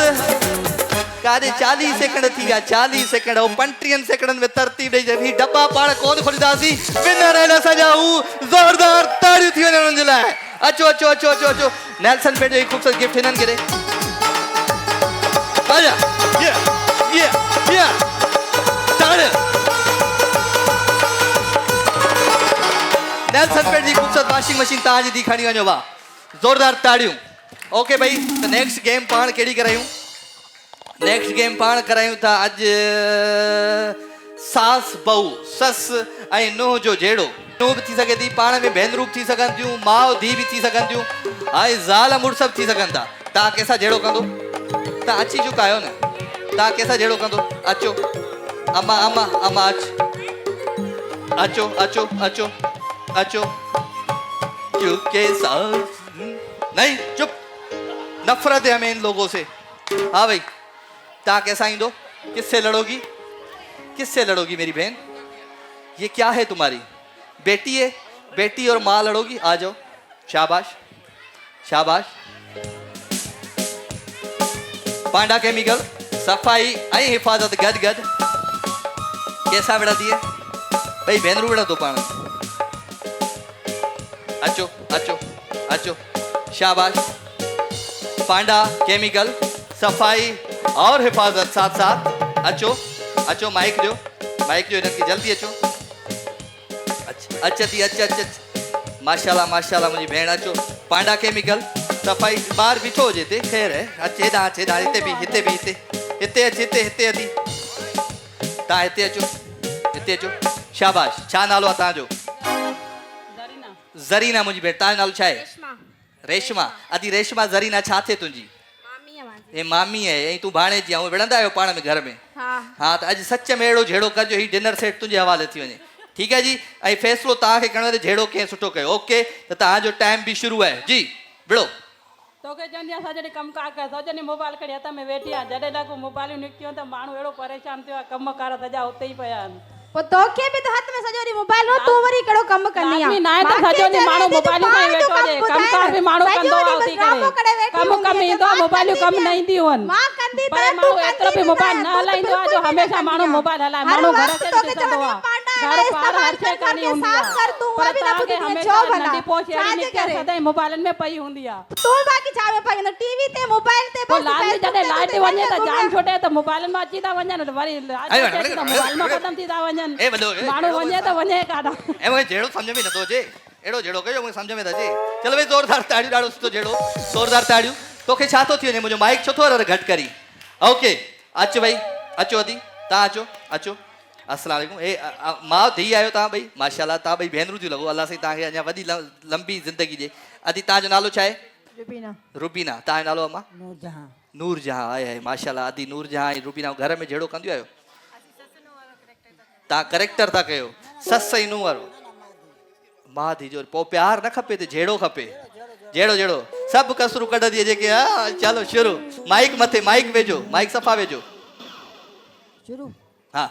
काॾे 40 सेकंड थी विया, 40 सेकंड। ऐं 35 सेकंडनि में तरतीब ॾेई जॾहिं डब्बा पाण कोन खोलींदासीं, विनर आहिनि असांजा हू। ज़ोरदार ताड़ियूं थी वञनि हुननि जे लाइ। अचो अचो अचो अचो अचो। नेल्सन पेंट जो ख़ूबसूरत गिफ्ट हिननि खे ॾे। बाजा ये ताड़े नेल्सन पेट जी खूबसूरत वॉशिंग मशीन ताज दी खणी वञो वाह जोरदार ताड़ियूं ओके भाई तो नेक्स्ट गेम पाण केड़ी करायूं नेक्स्ट गेम पाण करायूं था अज सास बहू सस ऐं नुंहुं जो जहिड़ो नुंहुं बि थी सघे थी पाण में भेनरूं बि थी सघनि थियूं माउ धीउ बि थी सघनि थियूं ऐं ज़ाल मुड़ुस बि थी सघनि था तव्हां कंहिंसां जहिड़ो कंदो तव्हां अची चुका आहियो न तव्हां कंहिंसां जहिड़ो कंदो अचो अम्मा अम्मा अम्मा अचो अचो अचो अचो चुपके सास नहीं चुप नफरत है हमें इन लोगों से हाँ भाई ता कैसा इंदो किससे लड़ोगी मेरी बहन ये क्या है तुम्हारी बेटी है बेटी और माँ लड़ोगी आ जाओ शाबाश शाबाश पांडा केमिकल सफाई आई हिफाजत गद गद कैसा बेड़ा दिए भाई बहनरू बेड़ा तो पाण अचो अचो अचो शाबाश पांडा केमिकल सफाई और हिफाजत साथ साथ अचो अचो माइक जो इनकी जल्दी अचो अच्छा थी अच्छा माशाल्लाह माशाल्लाह मुझी भेण अचो पांडा केमिकल सफाई बाहर बीठो हुजे ते खैर है अचे दा हिते अची ता हिते अचो शाबाश छा नालो आहे तव्हांजो ज़रीना मुंहिंजी भेण तव्हांजो नालो छा आहे रेशमा अदी रेशमा ज़रीना छा थे तुंहिंजी ए मामी है ऐं तूं भाणे जी ऐं विढ़ंदा आहियो पाण में घर में हाँ तो अॼु सच में अहिड़ो जहिड़ो कजो ही डिनर सेट तुंहिंजे हवाले थी वञे ठीकु आहे जी ऐं फ़ैसिलो तव्हांखे खणणो आहे जहिड़ो कंहिं सुठो कयो ओके त तव्हांजो टाइम बि शुरू आहे जी विड़ो तोखे चवंदी आहे सॼो ॾींहुं कमु कार कर सॼो ॾींहुं मोबाइल खणी हथ में वेठी आहे जॾहिं लाइ मोबाइलियूं निकितियूं त माण्हू अहिड़ो परेशान थियो आहे कम कार सॼा उते ई पिया आहिनि पोइ तोखे बि त हथ में सॼो ॾींहुं मोबाइल हो तूं वरी कहिड़ो कमु कंदी आदमी ना आहे त सॼो ॾींहुं माण्हू मोबाइलियूं खणी वेठो हुजे कमु कार बि माण्हू कंदो आहे उथी करे कमु ईंदो आहे मोबाइलियूं कमु न ईंदियूं आहिनि पर माण्हू एतिरो बि मोबाइल न हलाईंदो आहे जो हमेशह माण्हू मोबाइल हलाए माण्हू घर खे बि ॾिसंदो आहे घर पार हर शइ करणी हूंदी आहे पर तव्हांखे हमेशह नंढी पोश अहिड़ी निकिरे सदाईं मोबाइलनि में पई हूंदी आहे तूं बाक़ी छा में पई टीवी ते मोबाइल ते पोइ लाल जॾहिं लाइट वञे त जान छुटे त मोबाइलनि मां अची था वञनि वरी मोबाइल मां ख़तमु थी था वञनि माण्हू वञे त वञे काॾा जहिड़ो सम्झ में नथो अचे अहिड़ो जहिड़ो कयो मूंखे सम्झ में त अचे चलो भाई ज़ोरदार ताड़ियूं ॾाढो सुठो जहिड़ो ज़ोरदार ताड़ियूं तोखे छा थो थी वञे मुंहिंजो माइक छो थो घटि करी ओके अचो भाई अचो अदी तव्हां अचो अस्सलाम वालेकुम ए माउ धीउ आहियो तव्हां ॿई माशाल्लाह तव्हां ॿई भेनरूं थियूं लॻो अलाह साईं तव्हांखे अञा वॾी लंबी ज़िंदगी ॾिए अदी तव्हांजो नालो छा आहे रुबीना तव्हांजो नालो अम्मा नूरजहां आहे माशाल्लाह अदी नूरजहां ऐं रुबीना घर में जहिड़ो कंदियूं आहियो तव्हां करेक्टर था कयो सस ऐं नूंहं वारो माउ धीउ जो पोइ प्यार न खपे त जहिड़ो खपे जहिड़ो सभु कसरूं कढंदी आहे जेके हा चलो शुरू माइक मथे माइक वेझो माइक सफ़ा वेझो शुरू हाँ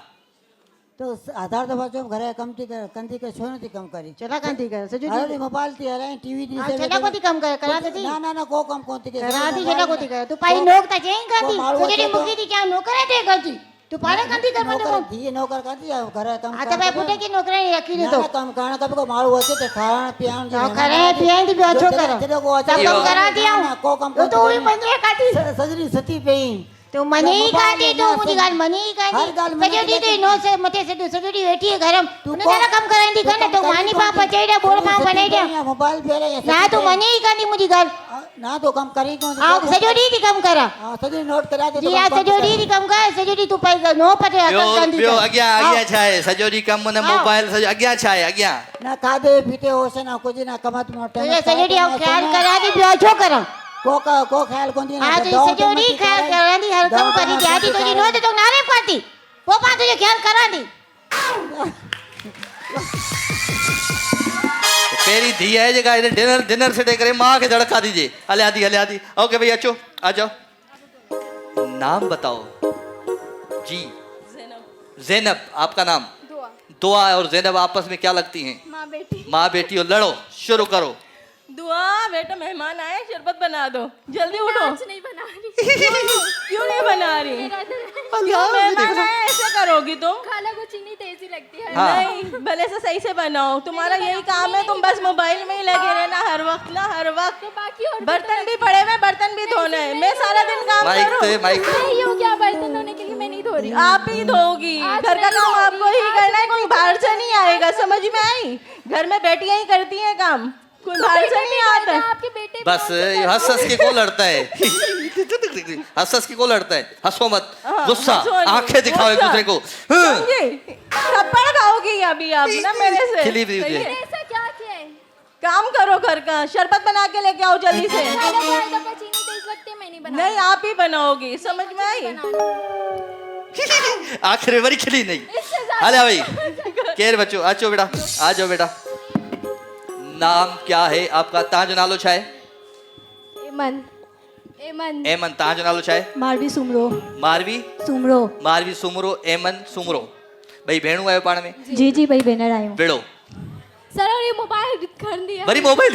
तो आधार दफा जो घर कम थी कर कंदी के छो नथी कम करी चला कंदी कर सजो अरे मोबाइल थी हलाए टीवी दी से चला कोती कम कर करा थी ना को कम कोती के करा थी चला कोती कर तू पाई नोक ता चें कंदी सजो मुकी थी क्या नौकर है ते करती तू पारे कंदी कर मने को दी नौकर करती है घर कम आ तो भाई पुटे की नौकरी रखी दे तो कम करना कब को मारू होते ते खाण पियाण तो करे पियाण दी अच्छो कर सब कम करा दिया को कम तो भी मंजे काटी सजरी सती पेई तो मने ही काटी तो मुझी गाल मने ही काटी सजो दी तो नो से मथे से सजो दी बैठी है गरम तूने जरा कम करांदी कर तो मानी पापा चेड़ा बोल पाऊ बने दे मोबाइल फेरे ना तो मने ही काटी मुझी गाल ना तो कम करी को आ सजो दी कम करा हां सजो नोट करा दे जी आ सजो दी कम कर सजो दी तू पाई नो पटे कंदी बियो अग्या छा है सजो दी कम ने मोबाइल सजो अग्या छा है अग्या ना खादे पीते होसे ना कुछ ना कमत मोटे सजो दी ख्याल करा दी बियो छो करा को ख्याल कोंदी ना आज सजो दी ख्याल करा दी हर कम करी जाती तो जी नो तो नारे पाती वो पा तुझे ख्याल करा दी पेरी धी है जेका डिनर सेट करे मां के धड़का दीजिए हले आदि ओके भाई अचो आ जाओ नाम बताओ जी ज़ैनब आपका नाम दुआ और ज़ैनब आपस में क्या लगती हैं माँ बेटी और लड़ो शुरू करो दुआ बेटा मेहमान आए, शरबत बना दो, जल्दी उठो। नहीं बना रही। क्यों नहीं बना रही? क्यों मेहमान आए ऐसे करोगी तुम? खाला को चीनी तेजी लगती है। नहीं, भले से सही से बनाओ, तुम्हारा यही काम है, तुम बस मोबाइल में ही लगे रहना हर वक्त ना, हर वक्त। बाकी और बर्तन भी पड़े हुए, बर्तन भी धोने हैं, मैं सारा दिन काम माइक करूं? पे माइक नहीं हूँ क्या बर्तन धोने के लिए, मैं नहीं धो रही। आप ही धोगी, घर का काम आपको ही करना है, कोई बाहर से नहीं आएगा, समझ में आई? घर में बेटियां ही करती हैं काम, कोई बाहर से नहीं आता। आपके बेटे बस हंस हंस के को लड़ता है हंस हंस के को लड़ता है। हंसो मत, गुस्सा, आंखें दिखाओ एक दूसरे को। समझे? थप्पड़ खाओगी अभी आप ना मेरे से। खिली भी सही है? ऐसा क्या किया है? काम करो घर का, शरबत बना के लेके आओ जल्दी से। खाला को हर दफा चीनी तेज लगती है, मैं नहीं बना नहीं, आप ही बनाओगी, समझ में आई? आखिर में बड़ी खिली नहीं। अरे भाई केर बच्चो, आचो बेटा, आ जाओ बेटा। नाम क्या है आपका? तव्हांजो नालो छा है? एमन। एमन। एमन, तव्हांजो नालो छा है? मारवी सुमरो। मारवी सुमरो। मारवी सुमरो, एमन सुमरो। भाई भेणू आयो पाण में? जी जी भाई भेनर आयो। बेड़ो सर और ये मोबाइल खरीद दिया। वरी मोबाइल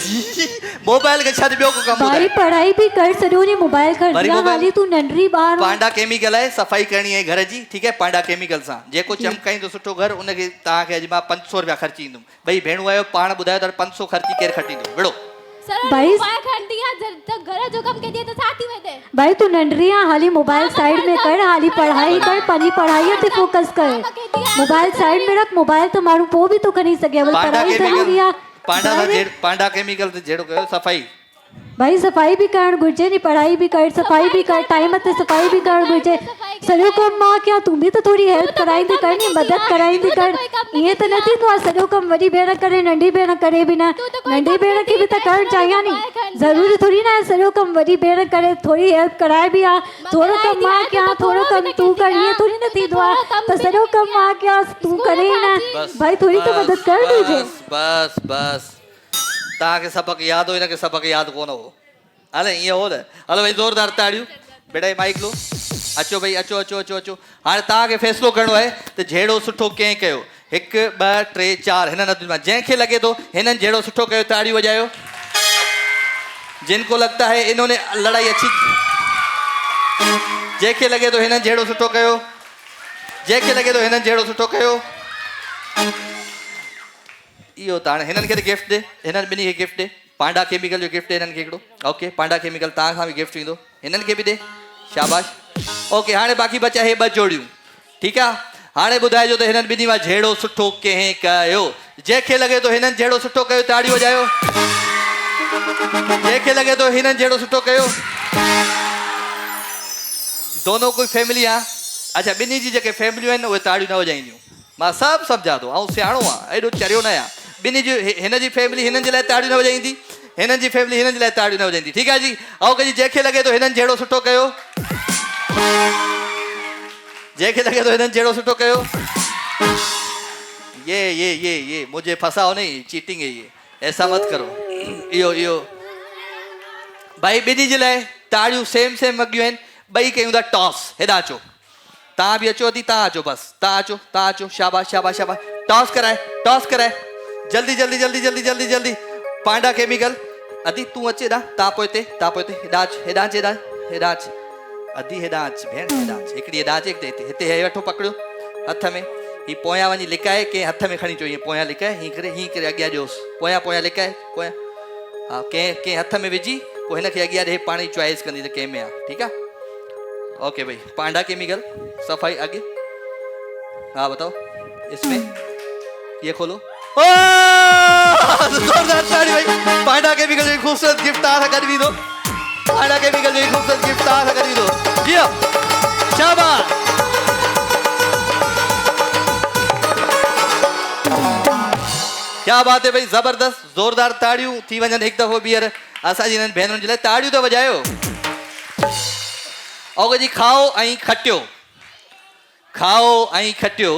मोबाइल के छा ॿियो को कम भाई पढ़ाई भी कर सॼो ॾींहुं मोबाइल खरीद वरी दिया, मोबाइल? हाली तू नंढड़ी ॿार पांडा केमिकल है, सफाई करनी है घर जी, ठीक है? पांडा केमिकल सां जेको चमकाईंदो सुठो घर, उनखे तव्हांखे अॼु मां 500 रुपया ख़र्ची ईंदुमि। भई भेणू आयो, पाण ॿुधायो त 500 ख़र्ची केरु खटींदो? बेड़ो सर और भाई- मोबाइल खरीद दिया, जब घर जो कम के दिए तो साथ ही में थे। भाई तू नंढड़ी आहे, हाली मोबाइल साइड में कर, हाली पढ़ाई कर, पंहिंजी पढ़ाईअ ते फोकस कर। मोबाइल साइड में रख, मोबाइल तो माण्हू पोइ बि तो खणी सघे, पर पांडा पढ़ाई ज़रूरी केमिकल आहे। पांडा सां जेड़ पांडा केमिकल ते जेड़ो कयो सफ़ाई। भाई सफ़ाई भी करण घुर्जे नी, पढ़ाई भी कर, सफ़ाई भी कर, टाइम ते सफ़ाई भी करण घुर्जे। सॼो कमु मां कयां, तूं बि त थोरी हेल्प कराईंदी कर नी, मदद कराईंदी कर। ईअं त न थींदो आहे सॼो कमु वॾी भेण करे, नंढी भेण करे बि न। नंढी भेण खे बि त करणु चाहियां नी, ज़रूरी थोरी न आहे सॼो कमु वॾी भेण करे, थोरी हेल्प कराए बि आहे। थोरो कमु मां कयां, थोरो कमु तूं कर, ईअं थोरी न थींदो आहे त सॼो कमु मां कयां तूं करे ई न। भाई थोरी त मदद कर ॾिजे। बस बस तव्हांखे सबक़ यादि हो, हिनखे सबक़ यादि कोन हो। हले ईअं हो न, हलो भाई ज़ोरदार ताड़ियूं। बेटा हे माइक लो, अचो भाई, अचो अचो अचो अचो। हाणे तव्हांखे फ़ैसिलो करिणो आहे त जहिड़ो सुठो कंहिं कयो। 1 2 3 4 हिन नदुनि मां जंहिंखे लॻे थो हिननि जहिड़ो सुठो कयो, ताड़ियूं वॼायो। जिनको लगता है इन्होंने लड़ाई अच्छी, जंहिंखे लॻे थो हिननि जहिड़ो सुठो कयो, जंहिंखे लॻे थो हिननि जहिड़ो सुठो कयो, इहो त हाणे हिननि खे त गिफ्ट ॾे, हिननि ॿिन्ही खे गिफ्ट ॾे। पांडा केमिकल जो गिफ्ट ॾे हिननि खे हिकिड़ो। ओके, पांडा केमिकल तव्हां खां बि गिफ्ट ईंदो, हिननि खे बि ॾे। शाबाश। ओके, हाणे बाक़ी बचा हे 2 जोड़ियूं, ठीकु आहे? हाणे ॿुधाइजो त हिननि ॿिन्ही मां जहिड़ो सुठो कंहिं कयो। जंहिंखे लॻे थो हिननि जहिड़ो सुठो कयो, ताड़ी वॼायो। जंहिंखे लॻे थो हिननि जहिड़ो सुठो कयो। दोनों कोई फैमिली आहे? अच्छा, ॿिन्ही जी जेके फैमिलियूं आहिनि उहे ताड़ियूं न वॼाईंदियूं। मां सभु सम्झां थो, ऐं सियाणो आहे, एॾो चरियो न आहियां। ॿिन्ही जी हिन जी फैमिली हिननि जे लाइ ताड़ियूं न वॼाईंदी, हिननि जी फैमिली हिननि जे लाइ ताड़ियूं न वॼाईंदी, ठीकु आहे जी? ऐं कजी जंहिंखे लॻे थो हिननि जहिड़ो सुठो कयो, जंहिंखे लॻे थो हिननि जहिड़ो सुठो कयो। ये मुझे फंसाओ नहीं, चीटिंग है ये, ऐसा मत करो। इहो भाई ॿिन्ही जे लाइ ताड़ियूं सेम सेम वॻियूं आहिनि। ॿई कयूं था टॉस। हेॾा अचो, तव्हां बि अचो थी, तव्हां अचो, बसि तव्हां अचो, तव्हां अचो। शाबाश शाबाश शाबाश। टॉस कराए, टॉस कराए, जल्दी जल्दी जल्दी जल्दी जल्दी जल्दी। पांडा केमिकल, अदी तूं अचे हेॾा, तव्हां पोइ हिते, तव्हां पोइ हिते। हेॾा अच, हेॾा अच, हेॾा अच, अदी हेॾा अच भेण, हेॾा अच। हिकिड़ी हेॾा अच, हिकिड़े हिते हे वठो, पकड़ियो हथ में। ही पोयां वञी लिकाए, कंहिं हथ में खणी अचो, हीअं पोयां लिकाए, हीअं करे अॻियां ॾियोसि। पोयां लिकाए, पोयां हा, कंहिं हथ में विझी पोइ हिनखे अॻियां ॾे, पाण ई चॉइस कंदी त कंहिं में आहे, ठीकु आहे? ओके भाई, पांडा केमिकल सफाई आगे। हाँ बताओ, इसमें ये खोलो। जोरदार ताड़ी भाई। पांडा केमिकल जो खूबसूरत गिफ्ट आ कर भी दो। पांडा केमिकल जो खूबसूरत गिफ्ट आ कर भी दो। जियो, शाबाश। क्या बात है भाई, जबरदस्त। जोरदार ताड़ियूं थी वञनि हिकु दफ़ो ॿीहर असांजी हिननि भेनरुनि जे लाइ। ताड़ियूं त वॼायो। ओके जी, खाओ ऐं खटियो, खाओ ऐं खटियो।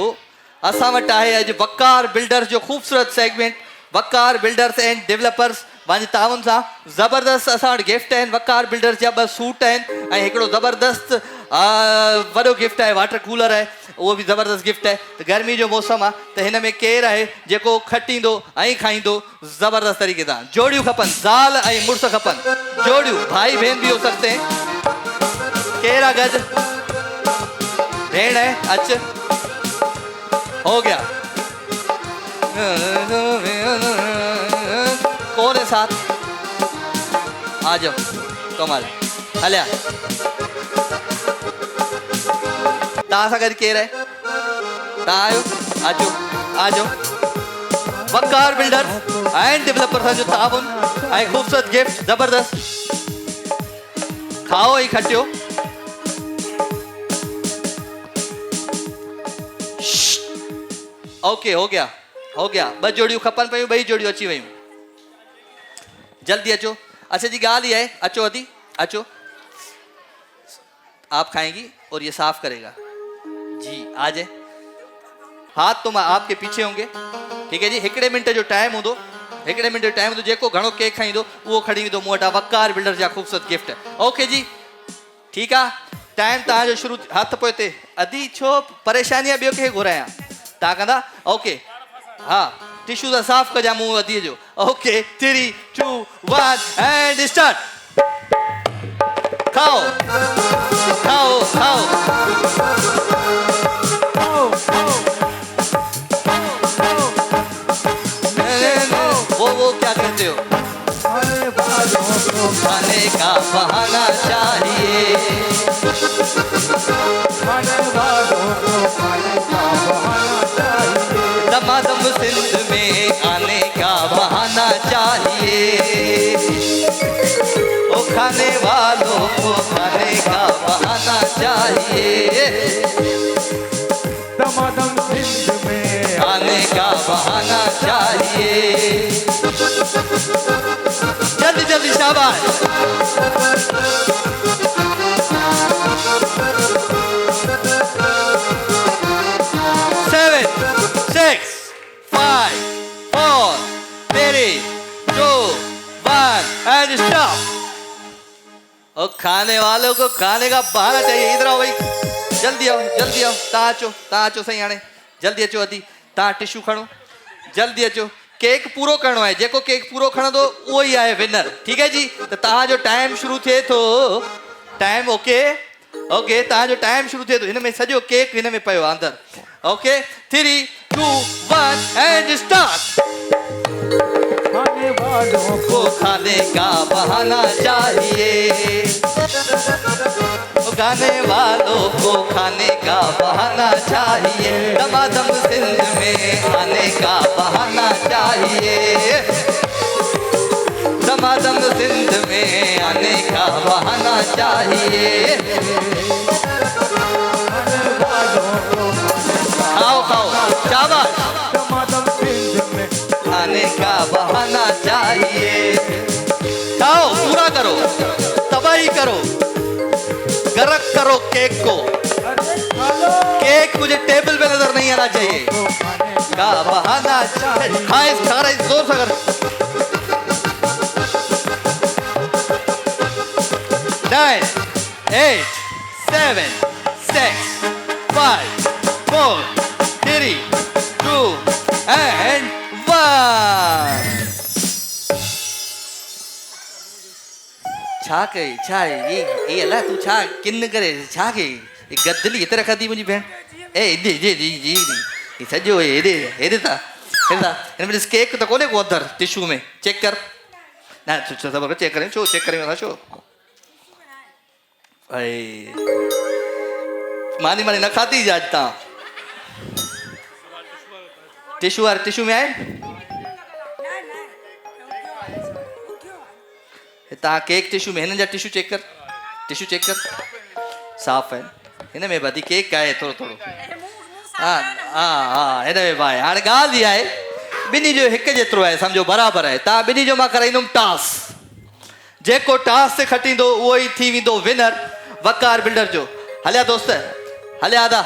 असां वटि आहे अॼु वकार बिल्डर्स जो ख़ूबसूरत segment. Waqar builders and developers पंहिंजे ताउन सां ज़बरदस्त असां वटि गिफ्ट आहिनि। वकार बिल्डर्स जा 2 सूट आहिनि ऐं हिकिड़ो ज़बरदस्त वॾो गिफ्ट आहे वाटर कूलर आहे, उहो बि ज़बरदस्त गिफ्ट आहे। त गर्मी जो मौसम आहे त हिन में केरु आहे जेको खटींदो ऐं खाईंदो ज़बरदस्त तरीक़े सां। जोड़ियूं खपनि, ज़ाल ऐं मुड़ुस खपनि, जोड़ियूं, भाई बहन भी हो सकते हैं। केरु आहे गॾु? भेण है, अच, हो गया। कौन है साथ? आ जाओ कमाल, हलिया। तव्हां सां गॾु केरु आहे? तव्हां आहियो, अचो अचो। वकार बिल्डर एंड डेवलपर सां जो ताबुन ऐं ख़ूबसूरत गिफ्ट ज़बरदस्त। खाओ ऐं खटियो। ओके, हो गया हो गया। ॿ जोड़ियूं खपनि पियूं, ॿई जोड़ियूं अची वियूं। जल्दी अचो। अच्छा जी ॻाल्हि ई आहे, अचो अदी अचो। आप खाएंगी और ये साफ करेगा जी। आ जाए, हाथ तो आपके पीछे होंगे, ठीक है जी। हिकिड़े मिंट जो टाइम हूंदो, हिकिड़े मिंट जो टाइम हूंदो। जेको घणो केक खाईंदो उहो खणी ईंदो मूं वटां वकार बिल्डर जा ख़ूबसूरत गिफ्ट। ओके जी, ठीकु आहे। टाइम तव्हांजो शुरू। हथ पोइ हिते। अदी छो परेशानी आहे? ॿियो कंहिंखे घुरायां? तव्हां कंदा? ओके, हा। टिशू सां साफ़ कजां मुंहुं अदीअ जो। Okay, 3 2 1 and start. खाओ खाओ खाओ। वो क्या कहते हो? खाने का बहाना चाहिए। दमादम सिंध में आने का बहाना चाहिए। ओ खाने वालों को खाने का बहाना चाहिए। दमादम सिंध में आने का बहाना चाहिए। जल्दी जल्दी, शाबाश। 7 6 5 4 3 2 1 एंड स्टॉप। और खाने वालों को खाने का बहाना चाहिए। इधर आओ भाई, जल्दी आओ जल्दी आओ। तव्हां अचो सही हाणे, जल्दी अचो अदी। तव्हां टिशू खणो, जल्दी अचो। केक पूरो करणो आहे। जेको केक पूरो खणंदो उहो ई आहे विनर, ठीकु है जी। त तव्हांजो टाइम शुरू थिए थो। टाइम ओके ओके, तव्हांजो टाइम शुरू थिए थो। हिन में सॼो केक हिन में पियो आहे अंदरि। Okay, 3 2 1 and start. खाने वालों को खाने का बहाना चाहिए। खाने वालों को खाने का बहाना चाहिए। दमादम सिंध में आने का बहाना चाहिए। दमादम सिंध में आने का बहाना चाहिए। खाओ खाओ, शाबाश। दमादम सिंध में आने का बहाना चाहिए। खाओ, पूरा करो, तबाही करो, गरक करो केक को। केक मुझे टेबल पे नजर नहीं आना चाहिए। का बहाना खाए, सारा जोर से कर। 9 8 7 6 5 4 3 2 and 1। छा कई? छा ये अलाए तू छा किन करे? छा कई? गदली एतिरा खाधी मुंहिंजी भेण। ए जी जी जी जी जी सॼो हेॾे हेॾे था हिन में केक त कोन्हे को अंदरि टिशू में? चेक कर न, सबर चेक करें। छो चेक करें था? छो मानी न खाधी आज तव्हां? टिशू वारे टिशू में आहे? तव्हां केक टिशू में, हिननि जा टिशू चेक कर, टिशू चेक कर, साफ़ है। हिन में वधी केक आहे थोरो थोरो। हा हा हा, हिन में भाई हाणे ॻाल्हि इहा आहे, ॿिन्ही जो हिकु जेतिरो आहे, सम्झो बराबरि आहे। तव्हां ॿिन्ही जो मां कराईंदुमि टास। जेको टास ते खटींदो उहो ई थी वेंदो विनर वकार बिल्डर जो। हलिया दोस्त, हलिया आदा,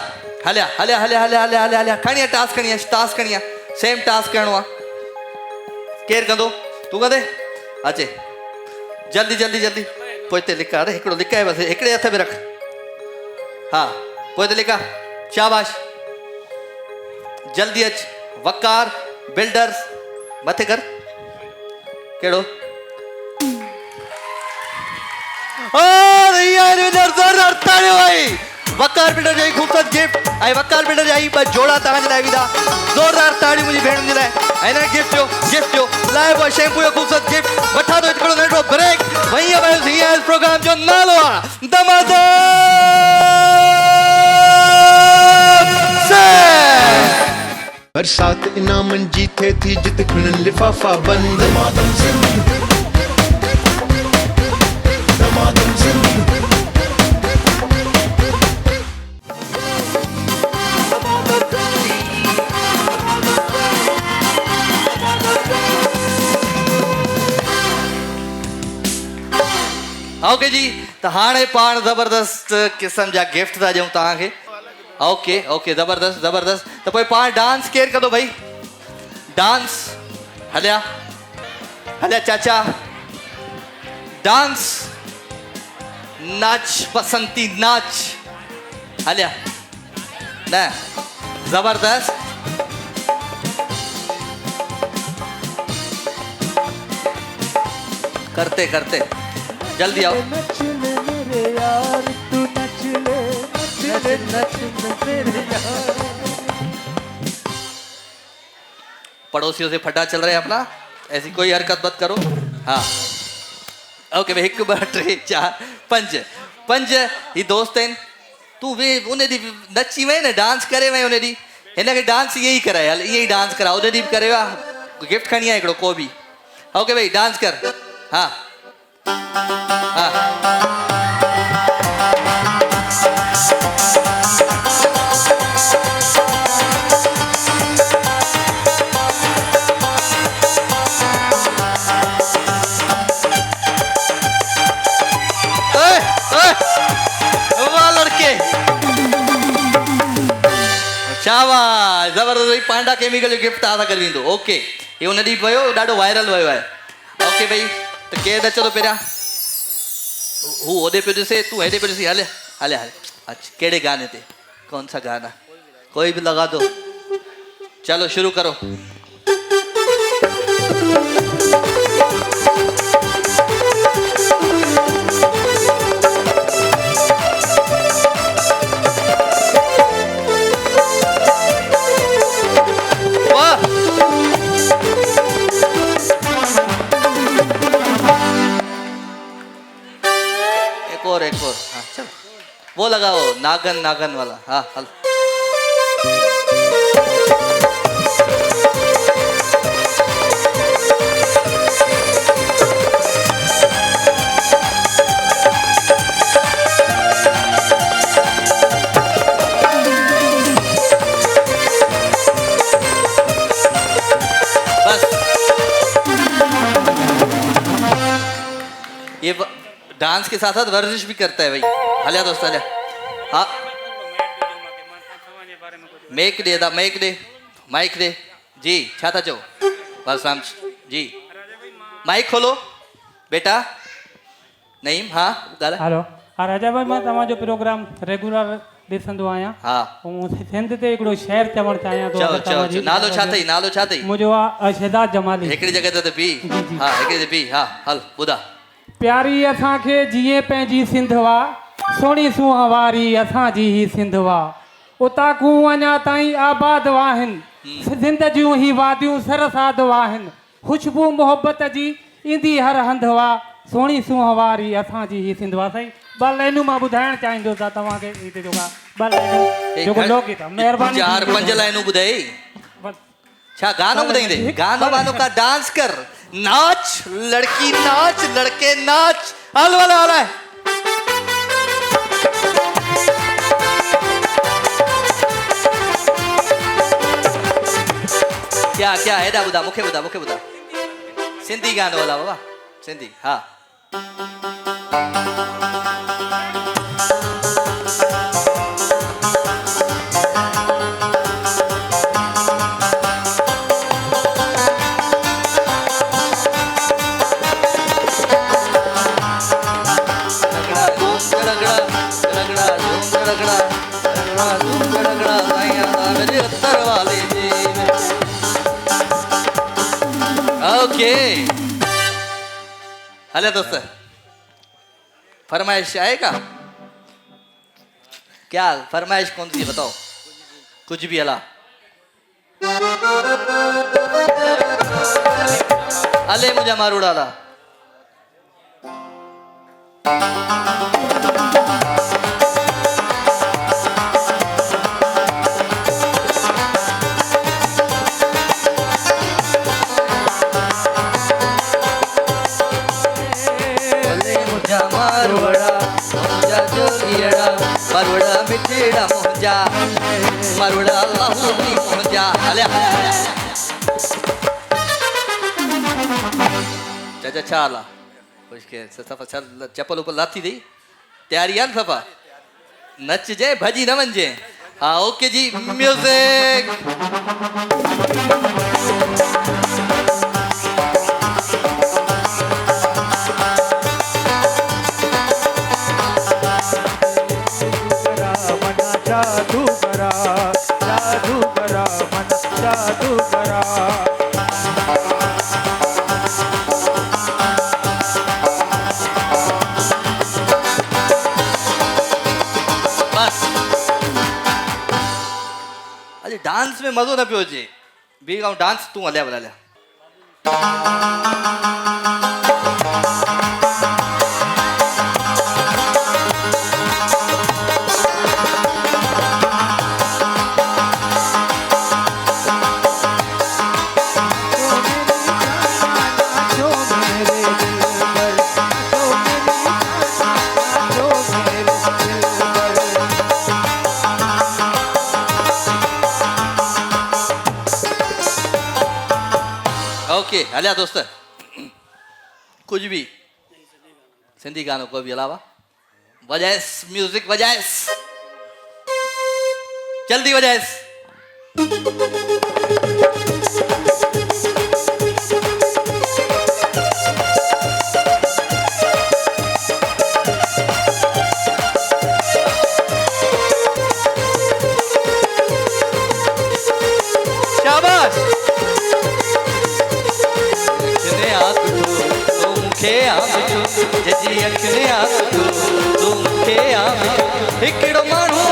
हलिया हलिया हलिया हलिया हलिया हलिया हलिया। खणी आहे टास, खणी आहे टास, खणी आहे। सेम टास करिणो आहे। केरु कंदो? तूं कंदे? अचे जल्दी जल्दी जल्दी। पोइ हिते लिकाए, हिकिड़ो लिकाए बसि, हिकिड़े हथ में रख। हाँ पोइ त लिखा शाबाश जल्दी अच वकार बिल्डर्स मथे कर केड़ो यार जोरदार ताड़ियो भाई वकार बिल्डर जी खूबसूरत गिफ्ट आई वकार बिल्डर जी ब जोड़ा तव्हां जे लाइ विधा जोरदार ताड़ी मुंहिंजी भेण जे लाइ ऐं हिन गिफ्ट जो लाइव शैम्पू जो खूबसूरत गिफ्ट वठा थो हिकिड़ो नंढो ब्रेक वहीं बस हीअं प्रोग्राम जो नालो आहे बरसात इनामन जी थे थी जित खिलन लिफाफा बंद दमादम जिंद दमादम जिंद ओके जी तो हाणे पाण ज़बरदस्त किस्म जा गिफ्ट था ॾियूं तव्हांखे ओके ओके ज़बरदस्त ज़बरदस्त तो पोइ पाण डांस केरु कंदो भाई डांस हलिया हलिया चाचा डांस नाच बसंती नाच हलिया न ज़बरदस्त करते करते जल्दी आओ पड़ोसियों से फटा चल रहे हैं अपना ऐसी कोई हरकत मत करो हाँ ओके भाई 1 2 3 4 5 5 ही दोस्त हैं तू वे उन्हें दी नची वे न डांस करे वे उन्हें दी हिन के डांस यही कराए हल यही डांस करा उन्हें दी करे वा गिफ्ट खणी है एकड़ो को भी ओके भाई डांस कर हाँ शाबाश ज़बरदस्त पांडा केमिकल जो गिफ्ट तव्हां सां गॾु ईंदो ओके इहो उन ॾींहुं वियो ॾाढो वायरल वियो आहे ओके भाई तो केरु अचो थो पहिरियां हू होॾे पियो ॾिसे तूं हेॾे पियो ॾिसी हले हले हले अच्छा कहिड़े गाने ते कौन सा गाना कोई भी लगा दो चलो शुरू करो एक और हाँ चल वो लगाओ नागन नागन वाला हाँ हल बस ये डांस के साथ साथ वर्जिश भी करता है भाई हलिया दोस्त हलिया हाँ मेक दे दा मेक दे माइक दे जी छा था चो बस राम जी माइक खोलो बेटा नईम हाँ ॻाल्हि हेलो हा राजा भाई मां तव्हांजो प्रोग्राम रेगुलर ॾिसंदो आहियां हा ऐं सिंध ते हिकिड़ो शहर चवणु चाहियां थो चओ चओ चओ नालो छा अथई नालो छा अथई मुंहिंजो आहे शहदाद जमाली हिकिड़ी जॻह ते बि हा हिकिड़ी ते बि हा हल ॿुधा प्यारी असांखे जीअं पंहिंजी सिंध वा सोणी सुहावारी असांजी ही सिंध वा उतां अञा ताईं आबाद आहिनि सिंध जूं ही वादियूं सरसाद आहिनि ख़ुशबू मोहबत जी ईंदी हर हंधि वा सोणी सुहावारी असांजी ही सिंध वा साईं ॿ लाइनूं मां ॿुधाइणु चाहींदुसि तव्हांखे हिते जेका ॿ लाइनूं जेको लोकगीत आहे महिरबानी 4-5 लाइनूं ॿुधाई छा गानो ॿुधाईंदे गानो वानो का डांस कर नाच लड़की नाच लड़के नाच हल वाला हल है क्या क्या है दा बुधा मुखे बुधा सिंधी गानो वाला बाबा सिंधी हाँ रगड़ा रगड़ा धूम रगड़ा साईं आंदा मेरे अत्तर वाले जी। ओके हले दोस्त फरमाइश आएगा क्या? फरमाइश कौन सी बताओ? कुछ भी हला अले मुझे मारूड़ा था। मारुड़ा मिठेड़ा मोहजा मारुड़ा अल्लाह भी मोहजा अले चाचा चाला उसके सफा चल चप्पल ऊपर लाती दी तैयारी है सफा नच जाए भजी न बन जाए। हाँ ओके जी म्यूजिक। डांस में मजो न पियो जे बी गाँव डांस तू हलिया बुला लिया। ओके हलिया दोस्त कुछ भी सिंधी गानों को भी अलावा वजाइस म्यूजिक वजाइस जल्दी वजाइस। शाबाश जजी अखने आखो तुम के आखो हिकड़ो माण्हू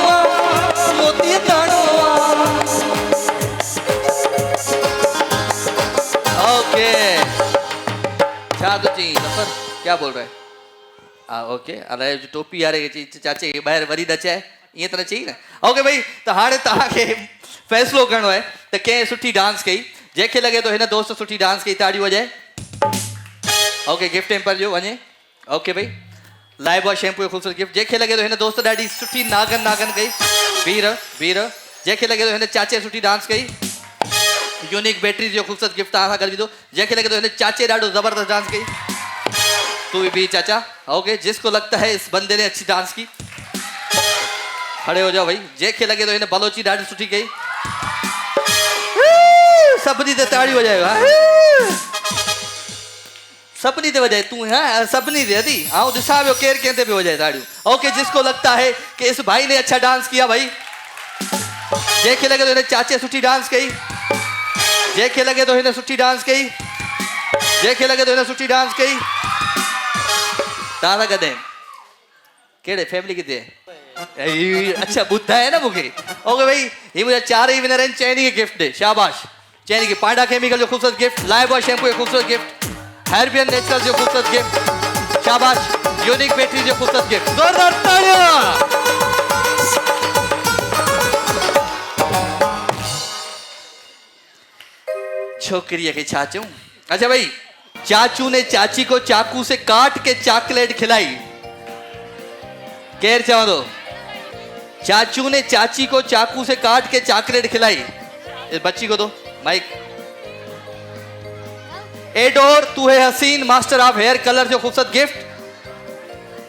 मोती ताणो। ओके छा तो चई सफर क्या बोल रहा है? हाँ ओके अरे जो टोपी यारे चाचे ॿाहिरि वरी न चए ईअं त न चई न। ओके भाई त हाणे तव्हांखे फ़ैसिलो करिणो आहे त कंहिं सुठी डांस कई जंहिंखे लॻे थो हिन दोस्त सुठी डांस कई ताड़ियूं वॼाए। ओके गिफ्ट टेम्पर जो वञे। ओके भाई लाइफ बॉय शैम्पू जो ख़ूबसूरत गिफ्ट जंहिंखे लॻे थो हिन दोस्त ॾाढी सुठी नागन कई बीर जंहिंखे लॻे थो हिन चाचे सुठी डांस कई यूनिक बैटरी जो ख़ूबसूरत गिफ्ट तव्हां सां गॾु विधो। जंहिंखे लॻे थो हिन चाचे ॾाढो ज़बरदस्त डांस कई तू भी चाचा। ओके जिसको लगता है इस बंदे ने अच्छी डांस की खड़े हो जाओ भाई। जंहिंखे लॻे थो हिन बलोची ॾाढी सुठी कई सभिनी ते ताड़ी वॼाएगा सपनी ते वजाए तू है सपनी ते अदी आओ दिशा में केर कहते पे वजाए ताड़ियों। ओके जिसको लगता है कि इस भाई ने अच्छा डांस किया भाई जेके लगे तो इन्हें चाचे सुठी डांस कई जेके लगे तो इन्हें सुठी डांस कई जेके लगे तो इन्हें सुठी डांस कई तारा कदे केड़े फैमिली किते अच्छा बुद्धा है ना मुके। ओके भाई ये मुझे चार ही विनर हैं चैनी के गिफ्ट दे शाबाश चैनी के पांडा केमिकल जो खूबसूरत गिफ्ट लाइफ बॉय शैम्पू जो खूबसूरत गिफ्ट हैरबियन नेचुरल जो खूबसूरत गिफ्ट शाबाश यूनिक बैटरी जो खूबसूरत गिफ्ट जोरदार तालियां। छोकरी के चाचू अच्छा भाई चाचू ने चाची को चाकू से काट के चॉकलेट खिलाई केर चवा दो चाचू ने चाची को चाकू से काट के चॉकलेट खिलाई। इस बच्ची को दो माइक। एडोर तू है हसीन मास्टर ऑफ हेयर कलर जो खूबसूरत गिफ्ट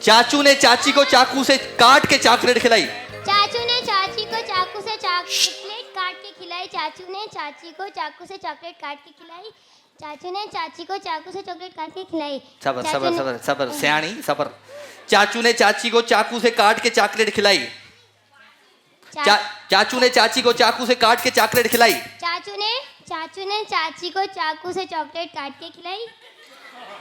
चाचू ने चाची को चाकू से काट के चॉकलेट खिलाई। चाचू ने चाची को चाकू से चॉकलेट काट के खिलाई। चाचू ने चाची को चाकू से चॉकलेट काट के खिलाई। चाचू ने चाची को चाकू से चॉकलेट काट के खिलाई। सबर सबर सबर सबर सियाणी सबर। चाचू ने चाची को चाकू से काट के चॉकलेट खिलाई चाचू ने चाची को चाकू से काट के चॉकलेट खिलाई। चाचू ने चाची को चाकू से चॉकलेट काट के खिलाई।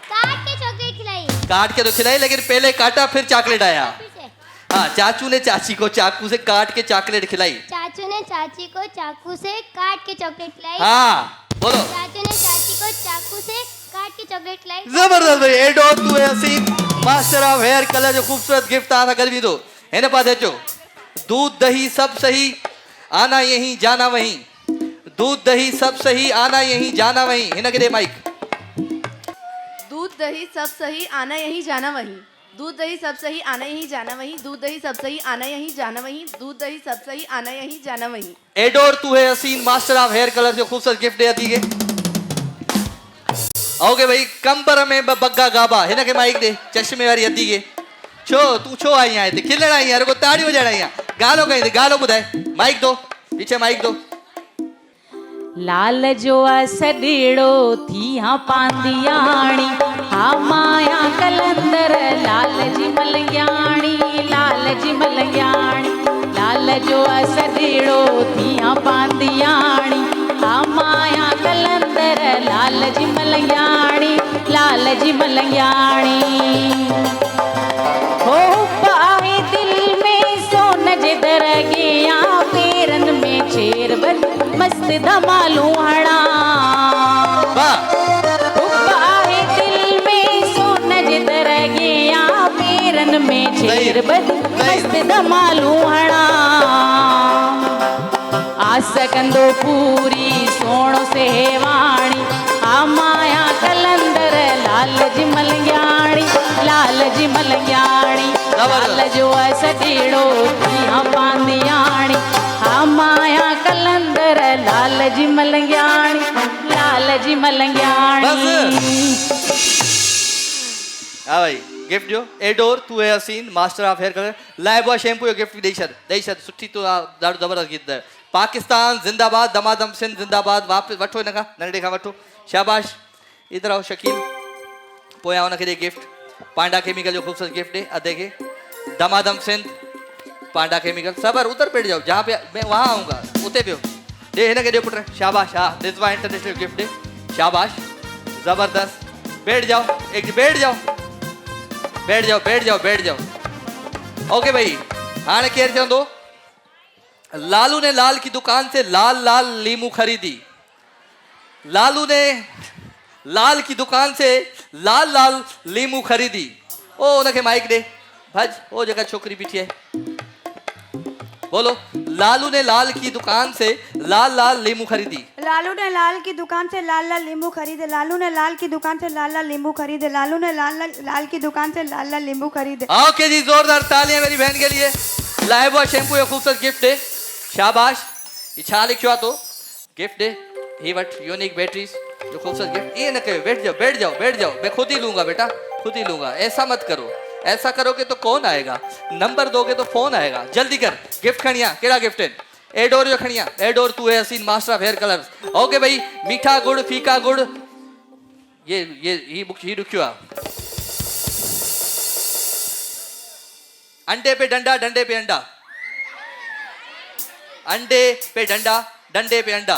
काट के चॉकलेट खिलाई। काट के तो खिलाई, लेकिन पहले काटा फिर चॉकलेट आया। फिर से। हाँ, चाचू ने चाची को चाकू से काट के चॉकलेट खिलाई। चाचू ने चाची को चाकू से काट के चॉकलेट खिलाई। हाँ बोलो। चाचू ने चाची को चाकू से काट के चॉकलेट खिलाई। जबरदस्त भाई, एडो तू है हसीन मास्टर ऑफ हेयर कलर जो खूबसूरत गिफ्ट था गर्मी दो है ना पास हेचो। दूध दही सब सही आना यहीं जाना वहीं। दूध दही सब सही आना यहीं जाना वहीं। है ना के दे माइक। दूध दही सब सही आना यहीं जाना वहीं। दूध दही सब सही आना यहीं जाना वहीं। दूध दही सब सही आना यहीं जाना वहीं। दूध दही सब सही आना यहीं जाना वहीं। एडोर तू है हसीन मास्टर ऑफ हेयर कलर जो खूबसूरत गिफ्ट दे दी है। ओके भाई, कंबर में बग्गा गाबा है ना के माइक दे चश्मे वाली अद्दी के छो तू छो आई आए थे खिलण आई यार को ताड़ी बजाना आई गालो कहीं गालो बुधाए। माइक दो पीछे माइक दो। लाल जो सॾेड़ो थी हाँ पांदियाणी हा माया कलंदर लाल जी मलंगियाणी। लाल जी मलंगियाणी लाल जो सॾेड़ो थी हाँ पांदियाणी हा माया कलंदर लाल जी मलंगियाणी। लाल जी मलंगियाणी हो पाए दिल में सोन जे दरगिया पेरन में छेर बन मस्त धमालू हणा। पाए दिल में सोन जे दरगिया पेरन में छेर बन मस्त धमालू हणा। आस कंदो पूरी सोणो से वाणी आ माया कलंदर लाल जी मलंगियाणी। लाल जी मलंगियाणी लाल जो सॾेड़ो थी हाँ पांदियाणी हा माया कलंदर लाल जी मलंगियाणी। लाल जी मलंगियाणी। हाँ भाई गिफ्ट जो एडोर तू है हसीन master of hair colour Lifebuoy shampoo जो गिफ्ट ॾेई छॾ सुठी तो ॾाढो ज़बरदस्त गीत है। पाकिस्तान जिंदाबाद दमादम सिंध जिंदाबाद। वापस वठो हिन खां नंढे खां वठो शाबाश। इधर आओ शकील पोयां हुनखे ॾे गिफ्ट पांडा केमिकल जो खूबसूरत गिफ्ट ॾे अधे के दमादम सिंध पांडा केमिकल। सबर उधर बैठ जाओ जहाँ पे मैं वहाँ आऊँगा उते पियो दे हिन खे ॾे पुट शाबाश। हाँ रिजवा इंटरनेशनल गिफ्ट दे शाबाश ज़बरदस्त। बैठ जाओ एक बैठ जाओ बैठ जाओ बैठ जाओ बैठ जाओ। ओके भाई हाणे केरु चवंदो लालू ने लाल की दुकान से लाल लाल लीमू खरीदी। लालू ने लाल की दुकान से लाल लाल लीमू खरीदी। ओ उनके माइक दे भज ओ जगह छोकरी बीठी है बोलो। लालू ने लाल की दुकान से लाल लाल लीमू खरीदी। लालू ने लाल की दुकान से लाल लाल नींबू खरीदे। लालू ने लाल की दुकान से लाल लाल नींबू खरीदे। लालू ने लाल की दुकान से लाल लाल नींबू खरीदे। ओके जी जोरदार तालियां मेरी बहन के लिए। लाइबॉय शैम्पू जो खूबसूरत गिफ्ट है शाबाश। ये छा लिखियो तो gift they he what unique batteries जो खूबसूरत गिफ्ट। ये न कहो बैठ जाओ बैठ जाओ बैठ जाओ मैं खुद ही लूंगा बेटा खुद ही लूंगा। ऐसा मत करो ऐसा करोगे तो कौन आएगा नंबर दोगे तो फोन आएगा। जल्दी कर गिफ्ट खड़िया केड़ा गिफ्ट है एडोर जो खड़िया एडोर तू है हसीन master of hair colour. Okay भाई मीठा गुड़ फीका गुड़ ये रुकियो अंडे पे डंडा डंडे पे अंडा। अंडे पे डंडा डंडे पे अंडा।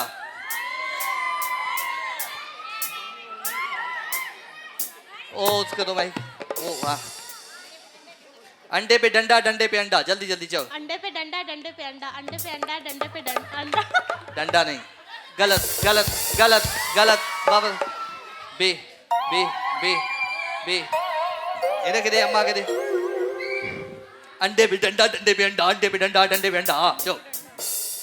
ओ उसको दो भाई ओ वाह। अंडे पे डंडा डंडे पे अंडा जल्दी जल्दी चलो। अंडे पे डंडा डंडे पे अंडा अंडे पे अंडा डंडे पे अंडा। डंडा नहीं गलत गलत गलत गलत बाबा बे बे बे बे इन्हें के दे अम्मा के दे। अंडे पे डंडा डंडे पे अंडा अंडे पे डंडा डंडे पे अंडा। हाँ चलो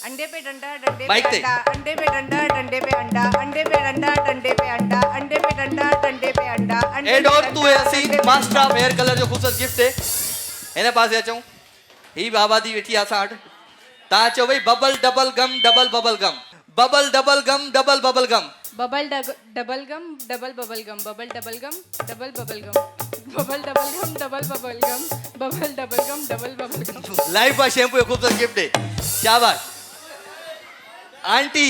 अंडे पे डंडा डंडे माइक पे दे। अंडा अंडे पे डंडा डंडे पे अंडा अंडे पे डंडा डंडे पे अंडा अंडे पे डंडा डंडे पे अंडा। एडोर तू है हसीन मास्टर ऑफ हेयर कलर जो खूबसूरत गिफ्ट है हिन पासे अचूं। ही बाबा दी वेठी असां वटि तव्हां चओ भई bubble double gum double bubble gum bubble double gum double bubble gum bubble double gum double bubble gum bubble double gum double bubble gum bubble double gum double bubble gum bubble double gum double bubble gum. Lifebuoy shampoo जो खूबसूरत gift है शाबाश। Aunty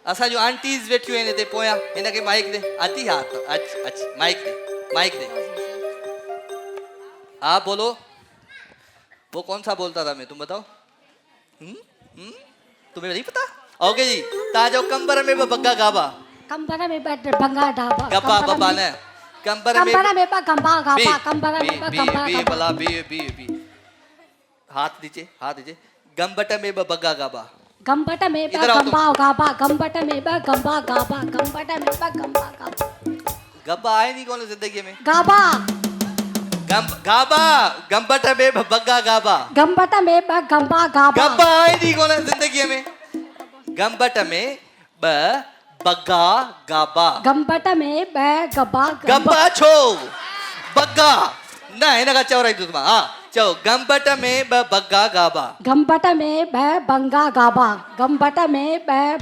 असां जो aunties वेठियूं आहिनि हिते पोयां हिन खे माइक दे अती हा अच माइक दे हाँ बोलो। वो कौन सा बोलता था मैं तुम बताओ तुम्हें नहीं पता? ओके जी, ताजो कंबर में बग्गा गाबा। कंबरा में बंगा डाबा। गब्बा बब्बा ने। कंबर में गंबा गाबा। कंबरा में गंबा बी गाबा। बला बी। हाथ दीजिए, हाथ दीजिए। गंबट में बग्गा गाबा। गंबट में इधर आओ तुम। गंबा गाबा। गंबट में गंबा गाबा। गंबट में गंबा गाबा। गब्बा आए नहीं कौन जिंदगी में? गाबा। गाबा गंबट में बग्गा गाबा। गंबट में गंबा गाबा। गब्बा आए नहीं कौन जिंदगी में? गंबट में बग्गा गाबा। गंबट में गब्बा गब्बा छो बग्गा ना है ना का चौराई तुम हाँ चो गंबट में बग्गा गाबा। गंबट में बंगा गाबा। गंबट में